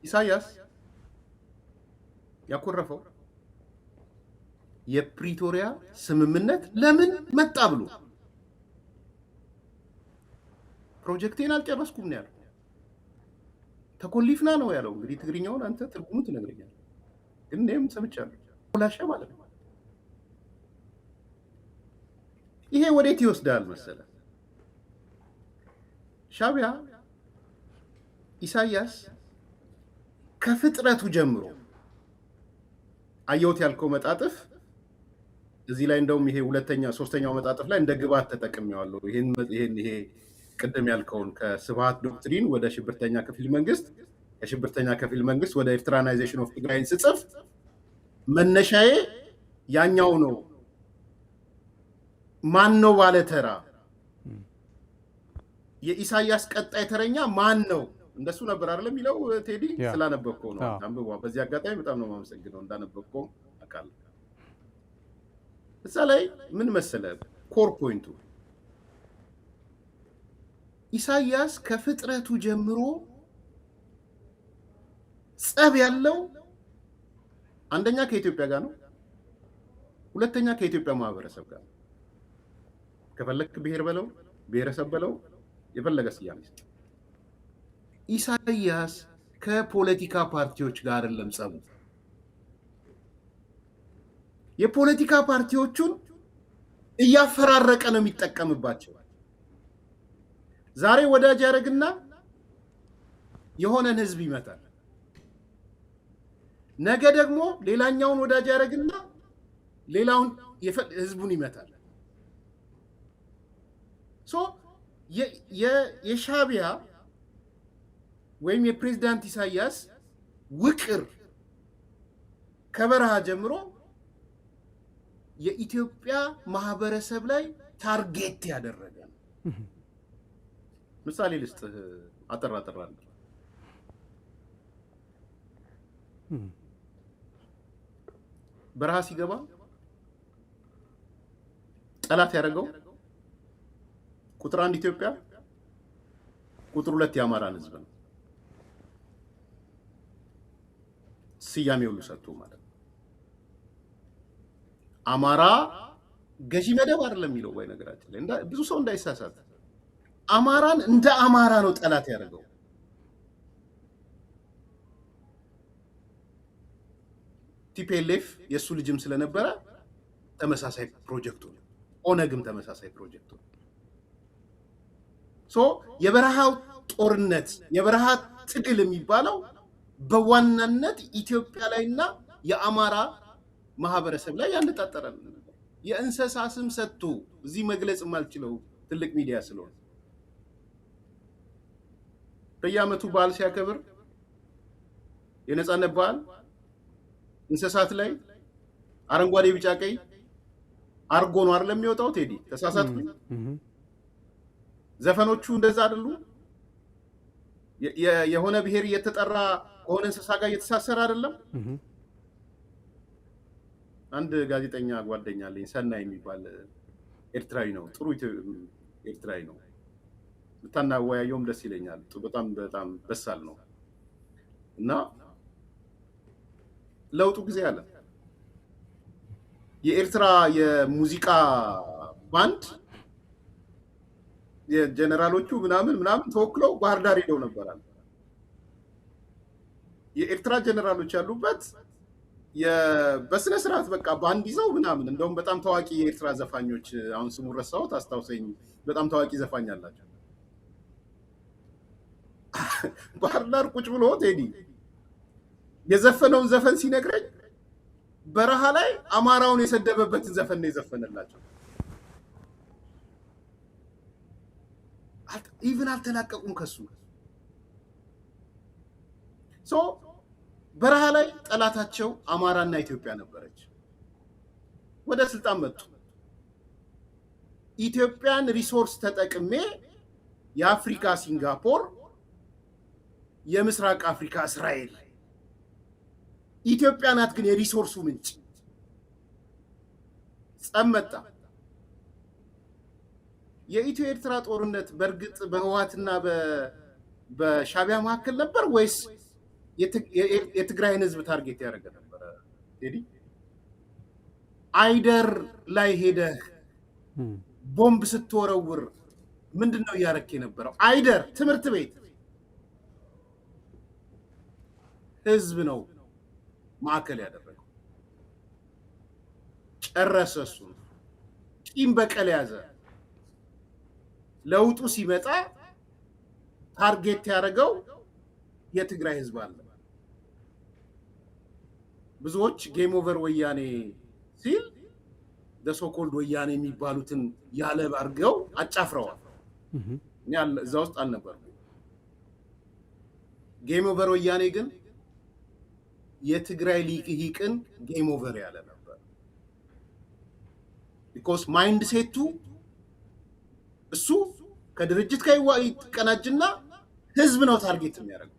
ኢሳያስ ያኮረፈው የፕሪቶሪያ ስምምነት ለምን መጣ ብሎ ፕሮጀክቴን አልጨረስኩም ነው ያለው። ተኮሊፍና ነው ያለው። እንግዲህ ትግርኛውን አንተ ትርጉሙ ትነግረኛለህ፣ ግን እኔም ሰምቻለሁ። ኮላሻ ማለት ነው። ይሄ ወዴት ይወስዳል መሰለ? ሻዕቢያ ኢሳያስ ከፍጥረቱ ጀምሮ አየሁት ያልከው መጣጥፍ እዚህ ላይ እንደውም ይሄ ሶስተኛው መጣጥፍ ላይ እንደ ግብዓት ተጠቅሜዋለሁ። ይሄ ቅድም ያልከውን ከስብሃት ዶክትሪን ወደ ሽብርተኛ ከፊል መንግስት፣ ከሽብርተኛ ከፊል መንግስት ወደ ኤርትራናይዜሽን ኦፍ ትግራይን ስጽፍ መነሻዬ ያኛው ነው። ማን ነው ባለተራ? የኢሳያስ ቀጣይ ተረኛ ማን ነው? እንደሱ ነበር አይደለም የሚለው ቴዲ። ስላነበብከው ነው አንብቧ። በዚህ አጋጣሚ በጣም ነው የማመሰግነው እንዳነበብከው አውቃለሁ። እዛ ላይ ምን መሰለ ኮር ፖይንቱ ኢሳያስ ከፍጥረቱ ጀምሮ ጸብ ያለው አንደኛ ከኢትዮጵያ ጋር ነው፣ ሁለተኛ ከኢትዮጵያ ማህበረሰብ ጋር። ከፈለክ ብሔር በለው ብሔረሰብ በለው የፈለገ ስያሜ። ኢሳያስ ከፖለቲካ ፓርቲዎች ጋር አይደለም ጸቡ። የፖለቲካ ፓርቲዎቹን እያፈራረቀ ነው የሚጠቀምባቸው። ዛሬ ወዳጅ ያደርግና የሆነን ህዝብ ይመታል። ነገ ደግሞ ሌላኛውን ወዳጅ ያደርግና ሌላውን ህዝቡን ይመታል። የሻዕቢያ ወይም የፕሬዝዳንት ኢሳያስ ውቅር ከበረሃ ጀምሮ የኢትዮጵያ ማህበረሰብ ላይ ታርጌት ያደረገ ነው። ምሳሌ ልስጥህ አጠራ በረሃ ሲገባ ጠላት ያደረገው ቁጥር 1 ኢትዮጵያ፣ ቁጥር 2 የአማራን ህዝብ ነው። ስያሜ ሁሉ ሰጥቶ ማለት ነው። አማራ ገዢ መደብ አይደለም የሚለው ወይ ነገራችን ላይ ብዙ ሰው እንዳይሳሳት፣ አማራን እንደ አማራ ነው ጠላት ያደረገው። ቲፒኤልኤፍ የሱ ልጅም ስለነበረ ተመሳሳይ ፕሮጀክቱ ነው። ኦነግም ተመሳሳይ ፕሮጀክቱ ነው። የበረሃው ጦርነት የበረሃ ትግል የሚባለው በዋናነት ኢትዮጵያ ላይና የአማራ ማህበረሰብ ላይ ያነጣጠረ ነው። የእንስሳ ስም ሰጥቶ እዚህ መግለጽ የማልችለው ትልቅ ሚዲያ ስለሆነ በየዓመቱ በዓል ሲያከብር የነጻነት በዓል እንስሳት ላይ አረንጓዴ፣ ቢጫ፣ ቀይ አርጎ ነው አይደለም የሚወጣው። ቴዲ ተሳሳትኩኝ? ዘፈኖቹ እንደዛ አይደሉ? የሆነ ብሔር እየተጠራ ከሆነ እንስሳ ጋር እየተሳሰረ አይደለም? አንድ ጋዜጠኛ ጓደኛ አለኝ ሰናይ የሚባል ኤርትራዊ ነው። ጥሩ ኤርትራዊ ነው። ብታናወያየውም ደስ ይለኛል። በጣም በሳል ነው እና ለውጡ ጊዜ አለ። የኤርትራ የሙዚቃ ባንድ የጀነራሎቹ ምናምን ተወክለው ባህር ዳር ሄደው ነበራል። የኤርትራ ጀነራሎች ያሉበት በስነ ስርዓት በቃ ባንድ ይዘው ምናምን። እንደውም በጣም ታዋቂ የኤርትራ ዘፋኞች አሁን ስሙ ረሳሁት፣ አስታውሰኝ። በጣም ታዋቂ ዘፋኝ አላቸው። ባህር ዳር ቁጭ ብሎ ቴዲ የዘፈነውን ዘፈን ሲነግረኝ በረሃ ላይ አማራውን የሰደበበትን ዘፈን ነው የዘፈነላቸው። ኢቭን አልተላቀቁም ከሱ። በረሃ ላይ ጠላታቸው አማራና ኢትዮጵያ ነበረች። ወደ ስልጣን መጡ። ኢትዮጵያን ሪሶርስ ተጠቅሜ የአፍሪካ ሲንጋፖር፣ የምስራቅ አፍሪካ እስራኤል፣ ኢትዮጵያ ናት ግን የሪሶርሱ ምንጭ። ጸብ መጣ። የኢትዮ ኤርትራ ጦርነት በእርግጥ በህወሓትና በሻዕቢያ መካከል ነበር ወይስ የትግራይን ህዝብ ታርጌት ያደረገ ነበረ? ቴዲ አይደር ላይ ሄደህ ቦምብ ስትወረውር ምንድን ነው እያደረክ የነበረው? አይደር ትምህርት ቤት ህዝብ ነው ማዕከል ያደረገው። ጨረሰ። እሱ ቂም በቀል ያዘ። ለውጡ ሲመጣ ታርጌት ያደረገው የትግራይ ህዝብ አለ። ብዙዎች ጌም ኦቨር ወያኔ ሲል ለሶኮልድ ወያኔ የሚባሉትን ያለ አድርገው አጫፍረዋል። እኔ እዛ ውስጥ አልነበርኩም። ጌም ኦቨር ወያኔ ግን የትግራይ ሊቅን ጌም ኦቨር ያለ ነበር። ቢኮዝ ማይንድ ሴቱ እሱ ከድርጅት ጋር ይቀናጅና ህዝብ ነው ታርጌት የሚያደርገው።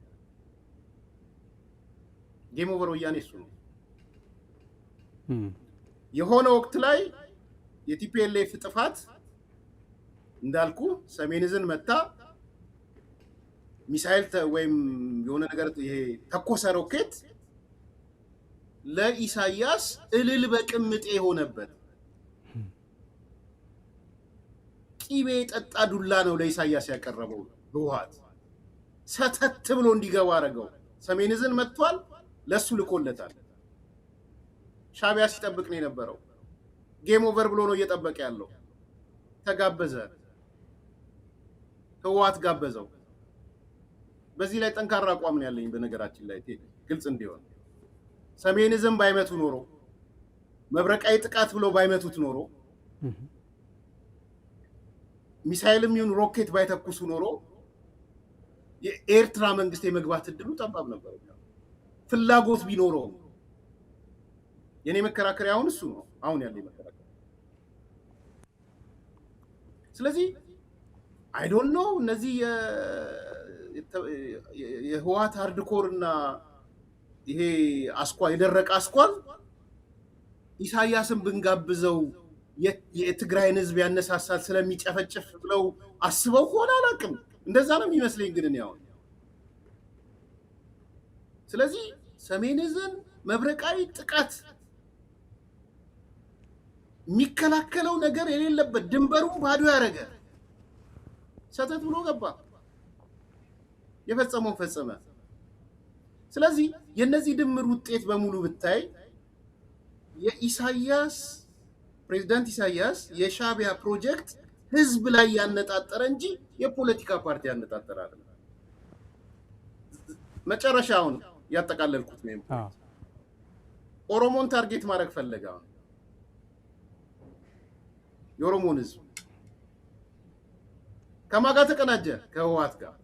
ጌም ኦቨር ወያኔ እሱ ነው። የሆነ ወቅት ላይ የቲፒኤልኤፍ ጥፋት እንዳልኩ ሰሜን ዕዝን መታ ሚሳኤል ወይም የሆነ ነገር ይሄ ተኮሰ ሮኬት ለኢሳያስ እልል በቅምጤ የሆነበት ቂቤ ጠጣ ዱላ ነው ለኢሳያስ ያቀረበው። ህወሓት ሰተት ብሎ እንዲገባ አደረገው። ሰሜን ዕዝን መጥቷል፣ ለሱ ልኮለታል። ሻቢያ ሲጠብቅ ነው የነበረው። ጌም ኦቨር ብሎ ነው እየጠበቀ ያለው። ተጋበዘ፣ ህወሓት ጋበዘው። በዚህ ላይ ጠንካራ አቋም ነው ያለኝ። በነገራችን ላይ ግልጽ እንዲሆን ሰሜን ዕዝን ባይመቱ ኖሮ መብረቃዊ ጥቃት ብሎ ባይመቱት ኖሮ ሚሳኤልም ይሁን ሮኬት ባይተኩሱ ኖሮ የኤርትራ መንግስት የመግባት እድሉ ጠባብ ነበር። ፍላጎት ቢኖረው የኔ መከራከሪያ አሁን እሱ ነው። አሁን ያለ መከራከሪያ ስለዚህ አይ ዶንት ኖ እነዚህ የህወሓት ሃርድኮር እና ይሄ አስኳል የደረቀ አስኳል ኢሳያስን ብንጋብዘው የትግራይን ህዝብ ያነሳሳል ስለሚጨፈጭፍ ብለው አስበው ከሆነ አላውቅም። እንደዛ ነው የሚመስለኝ ግን ያው ስለዚህ ሰሜን ዕዝን መብረቃዊ ጥቃት የሚከላከለው ነገር የሌለበት ድንበሩን ባዶ ያደረገ ሰተት ብሎ ገባ፣ የፈጸመው ፈጸመ። ስለዚህ የነዚህ ድምር ውጤት በሙሉ ብታይ የኢሳያስ ፕሬዝዳንት ኢሳያስ የሻቢያ ፕሮጀክት ህዝብ ላይ ያነጣጠረ እንጂ የፖለቲካ ፓርቲ ያነጣጠረ አይደለም። መጨረሻውን ያጠቃለልኩት ነው። ኦሮሞን ታርጌት ማድረግ ፈለገ። የኦሮሞን ህዝብ ከማን ጋር ተቀናጀ? ከህወሓት ጋር።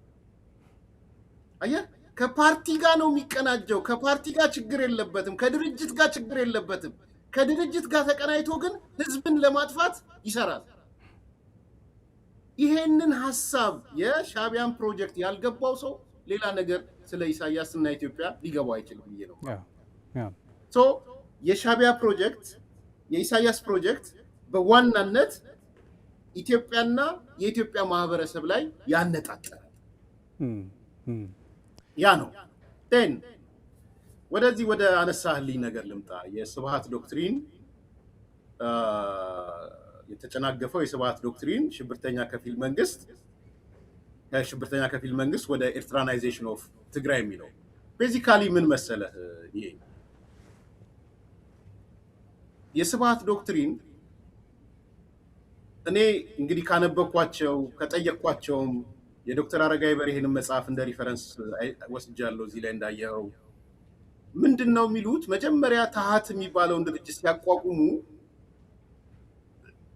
አየህ፣ ከፓርቲ ጋር ነው የሚቀናጀው። ከፓርቲ ጋር ችግር የለበትም፣ ከድርጅት ጋር ችግር የለበትም። ከድርጅት ጋር ተቀናይቶ ግን ህዝብን ለማጥፋት ይሰራል። ይሄንን ሐሳብ የሻቢያን ፕሮጀክት ያልገባው ሰው ሌላ ነገር ስለ ኢሳያስ እና ኢትዮጵያ ሊገባው አይችልም ብዬ ነው። ሶ የሻቢያ ፕሮጀክት የኢሳያስ ፕሮጀክት በዋናነት ኢትዮጵያና የኢትዮጵያ ማህበረሰብ ላይ ያነጣጠራል። ያ ነው። ወደዚህ ወደ አነሳህልኝ ነገር ልምጣ። የስብሃት ዶክትሪን የተጨናገፈው የስብሃት ዶክትሪን ሽብርተኛ ከፊል መንግስት ከሽብርተኛ ከፊል መንግስት ወደ ኤርትራናይዜሽን ኦፍ ትግራይ የሚለው ቤዚካሊ ምን መሰለህ? ይሄ የስብሃት ዶክትሪን እኔ እንግዲህ ካነበብኳቸው ከጠየቅኳቸውም የዶክተር አረጋዊ በርሄን መጽሐፍ እንደ ሪፈረንስ ወስጃለሁ። እዚህ ላይ እንዳየኸው ምንድነው የሚሉት? መጀመሪያ ታሃት የሚባለውን ድርጅት ሲያቋቁሙ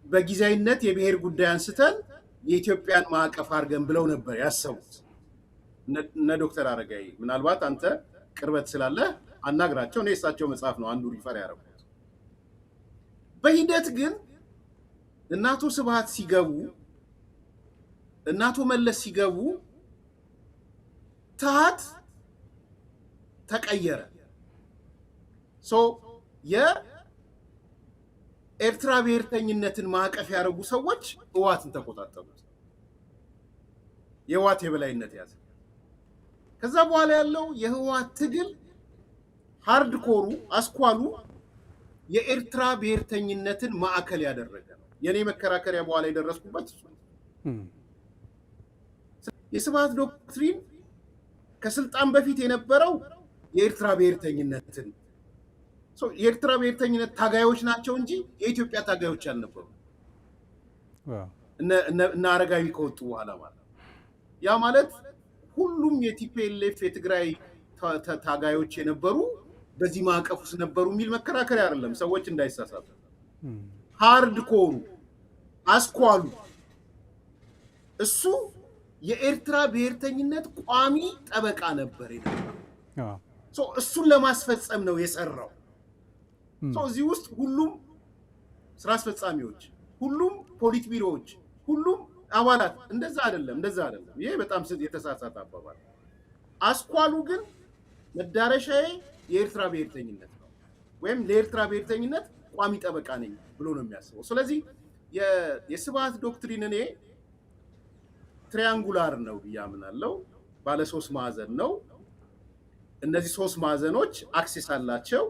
በጊዜያዊነት የብሔር ጉዳይ አንስተን የኢትዮጵያን ማዕቀፍ አድርገን ብለው ነበር ያሰቡት እነ ዶክተር አረጋዊ። ምናልባት አንተ ቅርበት ስላለ አናግራቸው። እኔ የእሳቸው መጽሐፍ ነው አንዱ ሪፈር ያደረጉት። በሂደት ግን እናቶ ስብሃት ሲገቡ እናቶ መለስ ሲገቡ ታሃት ተቀየረ። የኤርትራ ብሔርተኝነትን ማዕቀፍ ያደረጉ ሰዎች ህወሓትን ተቆጣጠሩት። የህወሓት የበላይነት ያዘ። ከዛ በኋላ ያለው የህወሓት ትግል ሃርድኮሩ አስኳሉ የኤርትራ ብሔርተኝነትን ማዕከል ያደረገ ነው። የኔ መከራከሪያ በኋላ የደረስኩበት እሱ ነው። የስብሃት ዶክትሪን ከስልጣን በፊት የነበረው የኤርትራ ብሔርተኝነትን የኤርትራ ብሔርተኝነት ታጋዮች ናቸው እንጂ የኢትዮጵያ ታጋዮች አልነበሩ። እነ አረጋዊ ከወጡ በኋላ ማለት ያ ማለት ሁሉም የቲፒኤልኤፍ የትግራይ ታጋዮች የነበሩ በዚህ ማዕቀፍ ውስጥ ነበሩ የሚል መከራከሪያ አይደለም። ሰዎች እንዳይሳሳቱ ሃርድ ኮሩ አስኳሉ እሱ የኤርትራ ብሔርተኝነት ቋሚ ጠበቃ ነበር የነበረው። እሱን ለማስፈጸም ነው የሰራው። እዚህ ውስጥ ሁሉም ስራ አስፈጻሚዎች፣ ሁሉም ፖሊት ቢሮዎች፣ ሁሉም አባላት እንደዛ አይደለም። ይሄ በጣም የተሳሳተ አባባል። አስኳሉ ግን መዳረሻዬ የኤርትራ ብሔርተኝነት ነው ወይም ለኤርትራ ብሔርተኝነት ቋሚ ጠበቃ ነኝ ብሎ ነው የሚያስበው። ስለዚህ የስብሃት ዶክትሪን እኔ ትሪያንጉላር ነው ብዬ አምናለሁ። ባለ 3 ማዕዘን ነው። እነዚህ 3 ማዕዘኖች አክሲስ አላቸው፣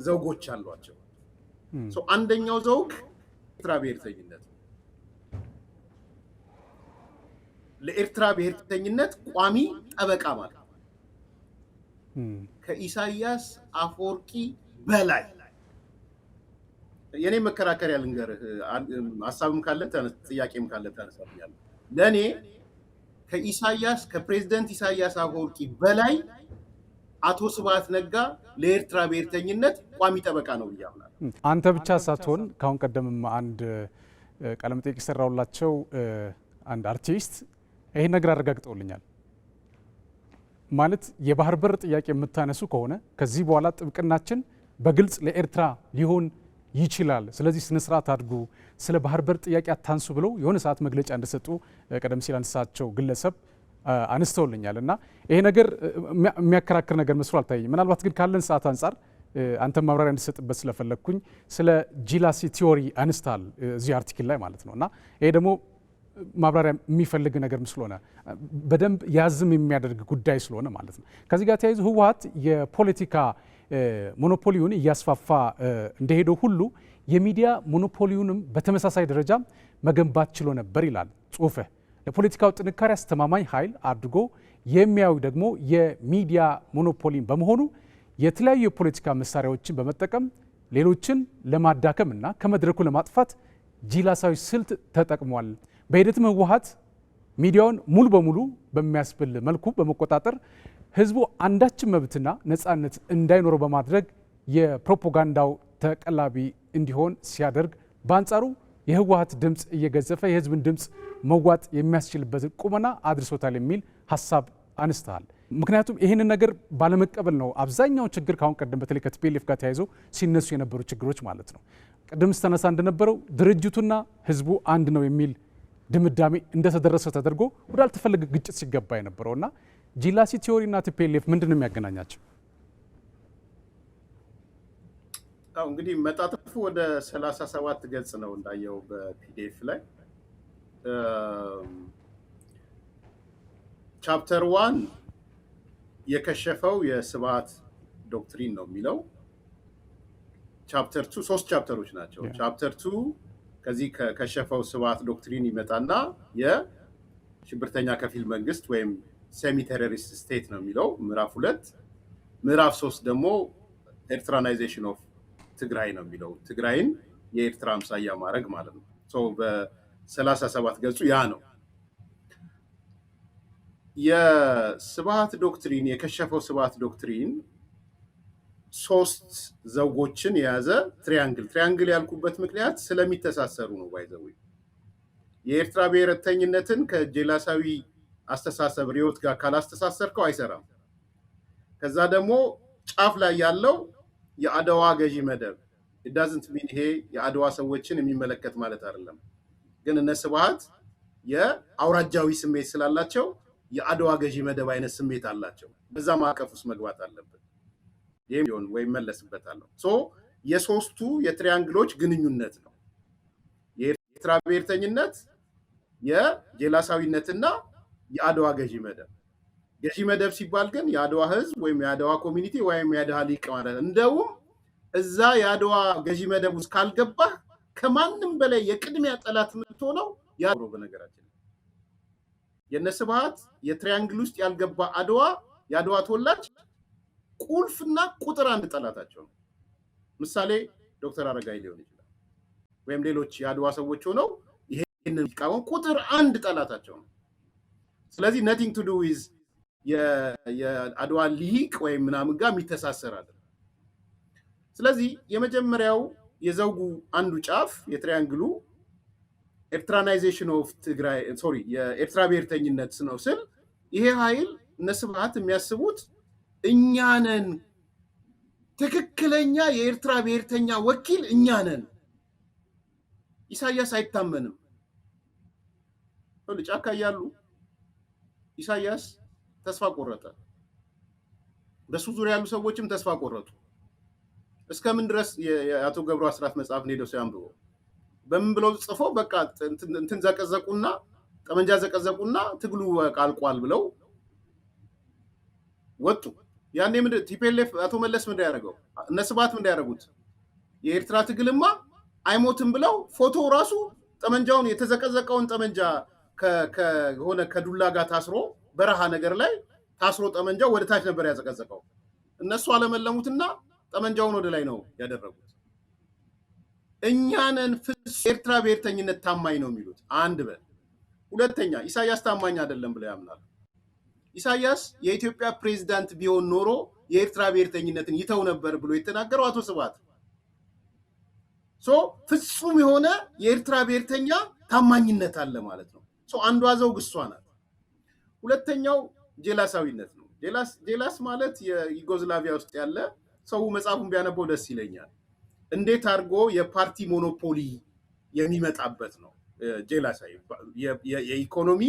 ዘውጎች አሏቸው። አንደኛው ዘውግ ኤርትራ ብሔርተኝነት ነው። ለኤርትራ ብሔርተኝነት ቋሚ ጠበቃ ማለት ነው። ከኢሳያስ አፈወርቂ በላይ የኔ መከራከሪያ ልንገርህ፣ ሀሳብም ካለ ጥያቄም ካለ ታነሳኛለህ። ለኔ ከፕሬዝዳንት ኢሳያስ አፈወርቂ በላይ አቶ ስብሃት ነጋ ለኤርትራ ብሔርተኝነት ቋሚ ጠበቃ ነው ብዬ አምናለሁ። አንተ ብቻ ሳትሆን ካሁን ቀደምም አንድ ቃለ መጠይቅ የሰራሁላቸው አንድ አርቲስት ይሄን ነገር አረጋግጠውልኛል። ማለት የባህር በር ጥያቄ የምታነሱ ከሆነ ከዚህ በኋላ ጥብቅናችን በግልጽ ለኤርትራ ሊሆን ይችላል፣ ስለዚህ ስነ ስርዓት አድርጉ፣ ስለ ባህር በር ጥያቄ አታንሱ ብለው የሆነ ሰዓት መግለጫ እንደሰጡ ቀደም ሲል አንሳቸው ግለሰብ አነስተውልኛል። እና ይሄ ነገር የሚያከራክር ነገር መስሎ አልታየኝም። ምናልባት ግን ካለን ሰዓት አንጻር አንተ ማብራሪያ እንድሰጥበት ስለፈለግኩኝ ስለ ጂላሲ ቲዮሪ አንስታል እዚህ አርቲክል ላይ ማለት ነው። እና ይሄ ደግሞ ማብራሪያ የሚፈልግ ነገር ስለሆነ በደንብ ያዝም የሚያደርግ ጉዳይ ስለሆነ ማለት ነው። ከዚህ ጋር ተያይዞ ህወሓት የፖለቲካ ሞኖፖሊውን እያስፋፋ እንደሄደው ሁሉ የሚዲያ ሞኖፖሊውንም በተመሳሳይ ደረጃ መገንባት ችሎ ነበር ይላል ጽሁፍህ። ለፖለቲካው ጥንካሬ አስተማማኝ ኃይል አድርጎ የሚያዩ ደግሞ የሚዲያ ሞኖፖሊን በመሆኑ የተለያዩ የፖለቲካ መሳሪያዎችን በመጠቀም ሌሎችን ለማዳከም እና ከመድረኩ ለማጥፋት ጂላሳዊ ስልት ተጠቅሟል። በሂደትም ህወሓት ሚዲያውን ሙሉ በሙሉ በሚያስብል መልኩ በመቆጣጠር ህዝቡ አንዳችን መብትና ነፃነት እንዳይኖረው በማድረግ የፕሮፓጋንዳው ተቀላቢ እንዲሆን ሲያደርግ፣ በአንጻሩ የህወሓት ድምፅ እየገዘፈ የህዝብን ድምፅ መዋጥ የሚያስችልበትን ቁመና አድርሶታል የሚል ሀሳብ አንስተሃል። ምክንያቱም ይህንን ነገር ባለመቀበል ነው አብዛኛው ችግር ካሁን ቀደም በተለይ ከቲፒኤልኤፍ ጋር ተያይዞ ሲነሱ የነበሩ ችግሮች ማለት ነው። ቅድም ስተነሳ እንደነበረው ድርጅቱና ህዝቡ አንድ ነው የሚል ድምዳሜ እንደተደረሰ ተደርጎ ወዳልተፈለገ ግጭት ሲገባ የነበረውና ጂላሲ ቲዮሪ እና ቲፒኤልኤፍ ምንድን ነው የሚያገናኛቸው? እንግዲህ መጣጥፉ ወደ 37 ገጽ ነው እንዳየው በፒዲኤፍ ላይ። ቻፕተር 1 የከሸፈው የስብሃት ዶክትሪን ነው የሚለው። ቻፕተር 2 3 ቻፕተሮች ናቸው። ቻፕተር 2 ከዚህ ከከሸፈው ስብሃት ዶክትሪን ይመጣና የሽብርተኛ ከፊል መንግስት ወይም ሴሚ ቴሮሪስት ስቴት ነው የሚለው ምዕራፍ 2። ምዕራፍ 3 ደግሞ ኤርትራናይዜሽን ኦፍ ትግራይ ነው የሚለው፣ ትግራይን የኤርትራ አምሳያ ማድረግ ማለት ነው። በ37 ገጹ ያ ነው የስብሃት ዶክትሪን። የከሸፈው ስብሃት ዶክትሪን 3 ዘውጎችን የያዘ ትሪያንግል ያልኩበት ምክንያት ስለሚተሳሰሩ ነው። ባይዘው የኤርትራ ብሔርተኝነትን ከጄላሳዊ አስተሳሰብ ሪዮት ጋር ካላስተሳሰርከው አይሰራም። ከዛ ደግሞ ጫፍ ላይ ያለው የአድዋ ገዢ መደብ ዳዝንት ሚን ይሄ የአድዋ ሰዎችን የሚመለከት ማለት አይደለም። ግን እነ ስብሃት የአውራጃዊ ስሜት ስላላቸው የአድዋ ገዢ መደብ አይነት ስሜት አላቸው። በዛ ማዕቀፍ ውስጥ መግባት አለበት። ይሄም ቢሆን ወይም መለስበታለሁ። የሶስቱ የትሪያንግሎች ግንኙነት ነው የኤርትራ ብሔርተኝነት፣ የጄላሳዊነትና የአድዋ ገዢ መደብ። ገዢ መደብ ሲባል ግን የአድዋ ህዝብ ወይም የአድዋ ኮሚኒቲ ወይም የአድዋ ሊቅ ማለት ነው። እንደውም እዛ የአድዋ ገዢ መደብ ውስጥ ካልገባህ ከማንም በላይ የቅድሚያ ጠላት የምትሆነው ያድዋ። በነገራችን የነ ስብሃት የትሪያንግል ውስጥ ያልገባ አድዋ የአድዋ ተወላጅ ቁልፍና ቁጥር 1 ጠላታቸው ነው። ምሳሌ ዶክተር አረጋይ ሊሆን ይችላል ወይም ሌሎች የአድዋ ሰዎች ሆነው የሚቃወም ቁጥር አንድ ጠላታቸው ነው። ስለዚህ nothing to do with የአድዋ ሊቅ ወይም ምናምን ጋር የሚተሳሰር አይደለም። ስለዚህ የመጀመሪያው የዘውጉ አንዱ ጫፍ የትሪያንግሉ ኤርትራናይዜሽን ኦፍ ትግራይ የኤርትራ ብሔርተኝነት ነው ስል ይሄ ኃይል እነ ስብሃት የሚያስቡት እኛ ነን፣ ትክክለኛ የኤርትራ ብሔርተኛ ወኪል እኛ ነን። ኢሳያስ አይታመንም። ጫካ እያሉ ኢሳያስ ተስፋ ቆረጠ። በሱ ዙሪያ ያሉ ሰዎችም ተስፋ ቆረጡ። እስከምን ድረስ የአቶ ገብሩ አስራት መጽሐፍን ሄደው ሲያንብቡ በምን ብለው ጽፎ በቃ እንትን ዘቀዘቁና ጠመንጃ ዘቀዘቁና ትግሉ ቃልቋል ብለው ወጡ። ያኔ ምንድን ቲፒኤልኤፍ አቶ መለስ ምንድን ያደረገው እነ ስብሃት ምንድን ያደረጉት የኤርትራ ትግልማ አይሞትም ብለው ፎቶ ራሱ ጠመንጃውን የተዘቀዘቀውን ጠመንጃ ከሆነ ከዱላ ጋር ታስሮ በረሃ ነገር ላይ ታስሮ ጠመንጃው ወደ ታች ነበር ያዘቀዘቀው። እነሱ አለመለሙትና ጠመንጃውን ወደ ላይ ነው ያደረጉት። እኛንን ኤርትራ ብሔርተኝነት ታማኝ ነው የሚሉት አንድ በል። ሁለተኛ ኢሳያስ ታማኝ አይደለም ብለው ያምናሉ። ኢሳያስ የኢትዮጵያ ፕሬዝዳንት ቢሆን ኖሮ የኤርትራ ብሔርተኝነትን ይተው ነበር ብሎ የተናገረው አቶ ስብሃት ፍጹም የሆነ የኤርትራ ብሔርተኛ ታማኝነት አለ ማለት ነው። አንዷ ዘውግ እሷ ናት። ሁለተኛው ጄላሳዊነት ነው። ጄላስ ማለት የዩጎዝላቪያ ውስጥ ያለ ሰው መጽሐፉን ቢያነበው ደስ ይለኛል። እንዴት አድርጎ የፓርቲ ሞኖፖሊ የሚመጣበት ነው። ጄላሳዊ የኢኮኖሚ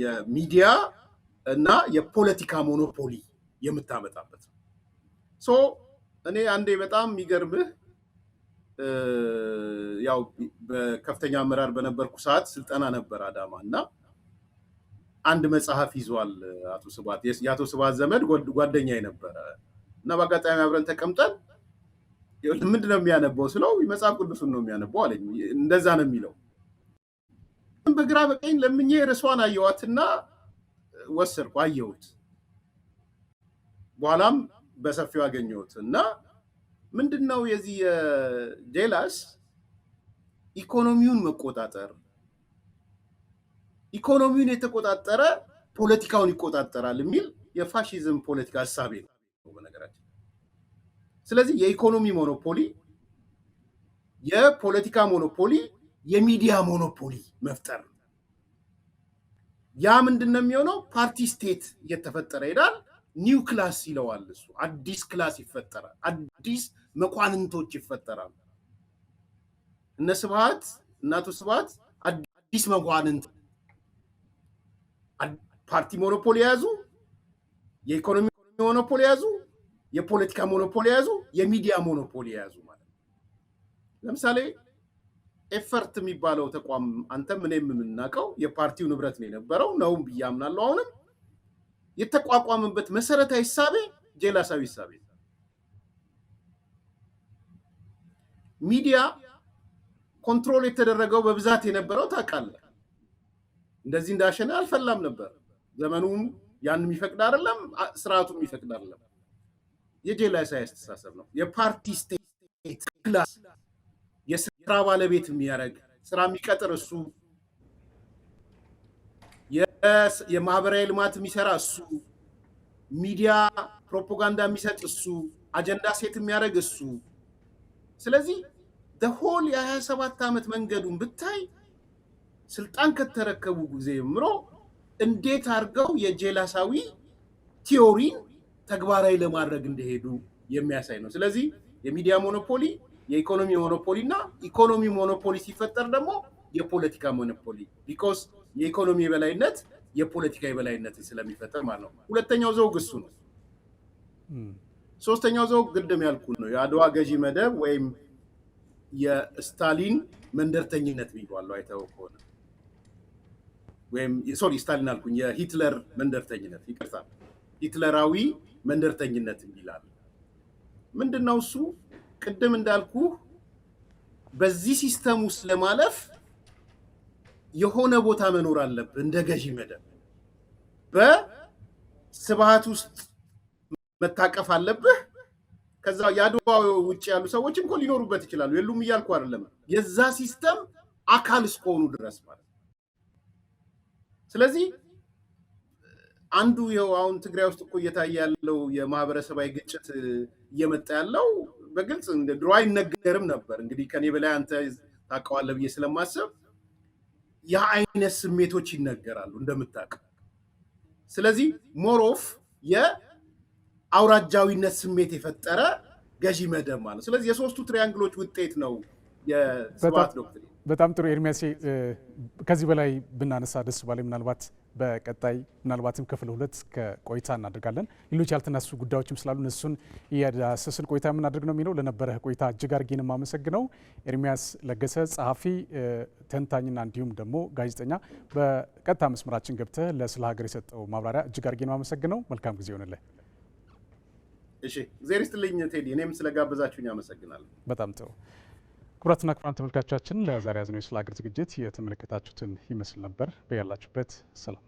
የሚዲያ እና የፖለቲካ ሞኖፖሊ የምታመጣበት ነው። እኔ አንዴ በጣም የሚገርምህ ያው በከፍተኛ አመራር በነበርኩ ሰዓት ስልጠና ነበር አዳማ እና አንድ መጽሐፍ ይዟል አቶ ስብሃት። የአቶ ስብሃት ዘመድ ጓደኛ ነበረ እና በአጋጣሚ አብረን ተቀምጠን ምንድነው የሚያነበው ስለው መጽሐፍ ቅዱስን ነው የሚያነበው አለኝ። እንደዛ ነው የሚለው። በግራ በቀኝ ለምኜ ርዕሷን አየዋትና ወሰድኩ፣ አየሁት። በኋላም በሰፊው አገኘሁት እና ምንድነው የዚህ ጄላስ ኢኮኖሚውን መቆጣጠር፣ ኢኮኖሚውን የተቆጣጠረ ፖለቲካውን ይቆጣጠራል የሚል የፋሺዝም ፖለቲካ ሐሳቤ ነው በነገራችን። ስለዚህ የኢኮኖሚ ሞኖፖሊ፣ የፖለቲካ ሞኖፖሊ፣ የሚዲያ ሞኖፖሊ መፍጠር። ያ ምንድነው የሚሆነው? ፓርቲ ስቴት እየተፈጠረ ይሄዳል። ኒው ክላስ ይለዋል እሱ። አዲስ ክላስ ይፈጠራል። አዲስ መኳንንቶች ይፈጠራሉ። እነ ስብሃት እናቱ ስብሃት አዲስ መኳንንት ፓርቲ ሞኖፖሊ ያዙ፣ የኢኮኖሚ ሞኖፖሊ ያዙ፣ የፖለቲካ ሞኖፖሊ ያዙ፣ የሚዲያ ሞኖፖሊ ያዙ ማለት ነው። ለምሳሌ ኤፈርት የሚባለው ተቋም አንተም እኔም የምናውቀው የፓርቲው ንብረት ነው የነበረው ነው ብዬ አምናለሁ። አሁንም የተቋቋመበት መሰረታዊ ሂሳቤ ጄላሳዊ ሂሳቤ። ሚዲያ ኮንትሮል የተደረገው በብዛት የነበረው ታውቃለህ፣ እንደዚህ እንዳሸነ አልፈላም ነበር። ዘመኑም ያን የሚፈቅድ አይደለም፣ ስርዓቱም የሚፈቅድ አይደለም። የጄላሳዊ አስተሳሰብ ነው። የፓርቲ ስቴት ክላስ የስራ ባለቤት የሚያደርግ ስራ የሚቀጥር እሱ፣ የማህበራዊ ልማት የሚሰራ እሱ፣ ሚዲያ ፕሮፓጋንዳ የሚሰጥ እሱ፣ አጀንዳ ሴት የሚያደርግ እሱ። ስለዚህ ሆል የ27 ዓመት መንገዱን ብታይ ስልጣን ከተረከቡ ጊዜ ጀምሮ እንዴት አድርገው የጄላሳዊ ቲዮሪን ተግባራዊ ለማድረግ እንደሄዱ የሚያሳይ ነው። ስለዚህ የሚዲያ ሞኖፖሊ፣ የኢኮኖሚ ሞኖፖሊ እና ኢኮኖሚ ሞኖፖሊ ሲፈጠር ደግሞ የፖለቲካ ሞኖፖሊ፣ ቢኮዝ የኢኮኖሚ የበላይነት የፖለቲካ የበላይነትን ስለሚፈጠር ማለት ነው። ሁለተኛው ዘውግ እሱ ነው። ሶስተኛው ዘውግ ቅድም ያልኩ ነው፣ የአድዋ ገዢ መደብ ወይም የስታሊን መንደርተኝነት የሚባለው አይተው ከሆነ ወይም ስታሊን አልኩኝ፣ የሂትለር መንደርተኝነት፣ ይቅርታ፣ ሂትለራዊ መንደርተኝነት የሚላል ምንድነው እሱ? ቅድም እንዳልኩ በዚህ ሲስተም ውስጥ ለማለፍ የሆነ ቦታ መኖር አለብህ እንደ ገዢ መደብ። በስብሃት ውስጥ መታቀፍ አለብህ። ከዛ የአድዋ ውጭ ያሉ ሰዎች እንኳን ሊኖሩበት ይችላሉ፣ የሉም እያልኩ አይደለም። የዛ ሲስተም አካል እስከሆኑ ድረስ ማለት ነው። ስለዚህ አንዱ ይኸው አሁን ትግራይ ውስጥ እኮ እየታየ ያለው የማህበረሰባዊ ግጭት እየመጣ ያለው በግልጽ እንደ ድሮ አይነገርም ነበር። እንግዲህ ከኔ በላይ አንተ ታውቀዋለህ ብዬ ስለማስብ የአይነት ስሜቶች ይነገራሉ እንደምታውቀው። ስለዚህ ሞሮፍ የአውራጃዊነት ስሜት የፈጠረ ገዢ መደብ ማለት። ስለዚህ የሶስቱ ትሪያንግሎች ውጤት ነው የስብሃት ዶክትሪን። በጣም ጥሩ ኤርሚያሴ፣ ከዚህ በላይ ብናነሳ ደስ ባላይ። ምናልባት በቀጣይ ምናልባትም ክፍል 2 ቆይታ እናደርጋለን። ሌሎች ያልተነሱ ጉዳዮችም ስላሉ እነሱን እያዳሰስን ቆይታ የምናደርግ ነው የሚለው። ለነበረህ ቆይታ እጅግ አድርጌን የማመሰግነው ኤርሚያስ ለገሰ ጸሐፊ፣ ተንታኝና እንዲሁም ደግሞ ጋዜጠኛ፣ በቀጥታ መስመራችን ገብተህ ለስለ ሀገር የሰጠው ማብራሪያ እጅግ አድርጌን የማመሰግነው። መልካም ጊዜ ይሆንልህ። እሺ፣ እግዚአብሔር ይስጥልኝ ቴዲ፣ እኔም ስለጋበዛችሁኝ አመሰግናለሁ። በጣም ጥሩ። ክቡራትና ክቡራን ተመልካቾቻችን ለዛሬ ያዝነው ስለ ሀገር ዝግጅት የተመለከታችሁትን ይመስል ነበር። በያላችሁበት ሰላም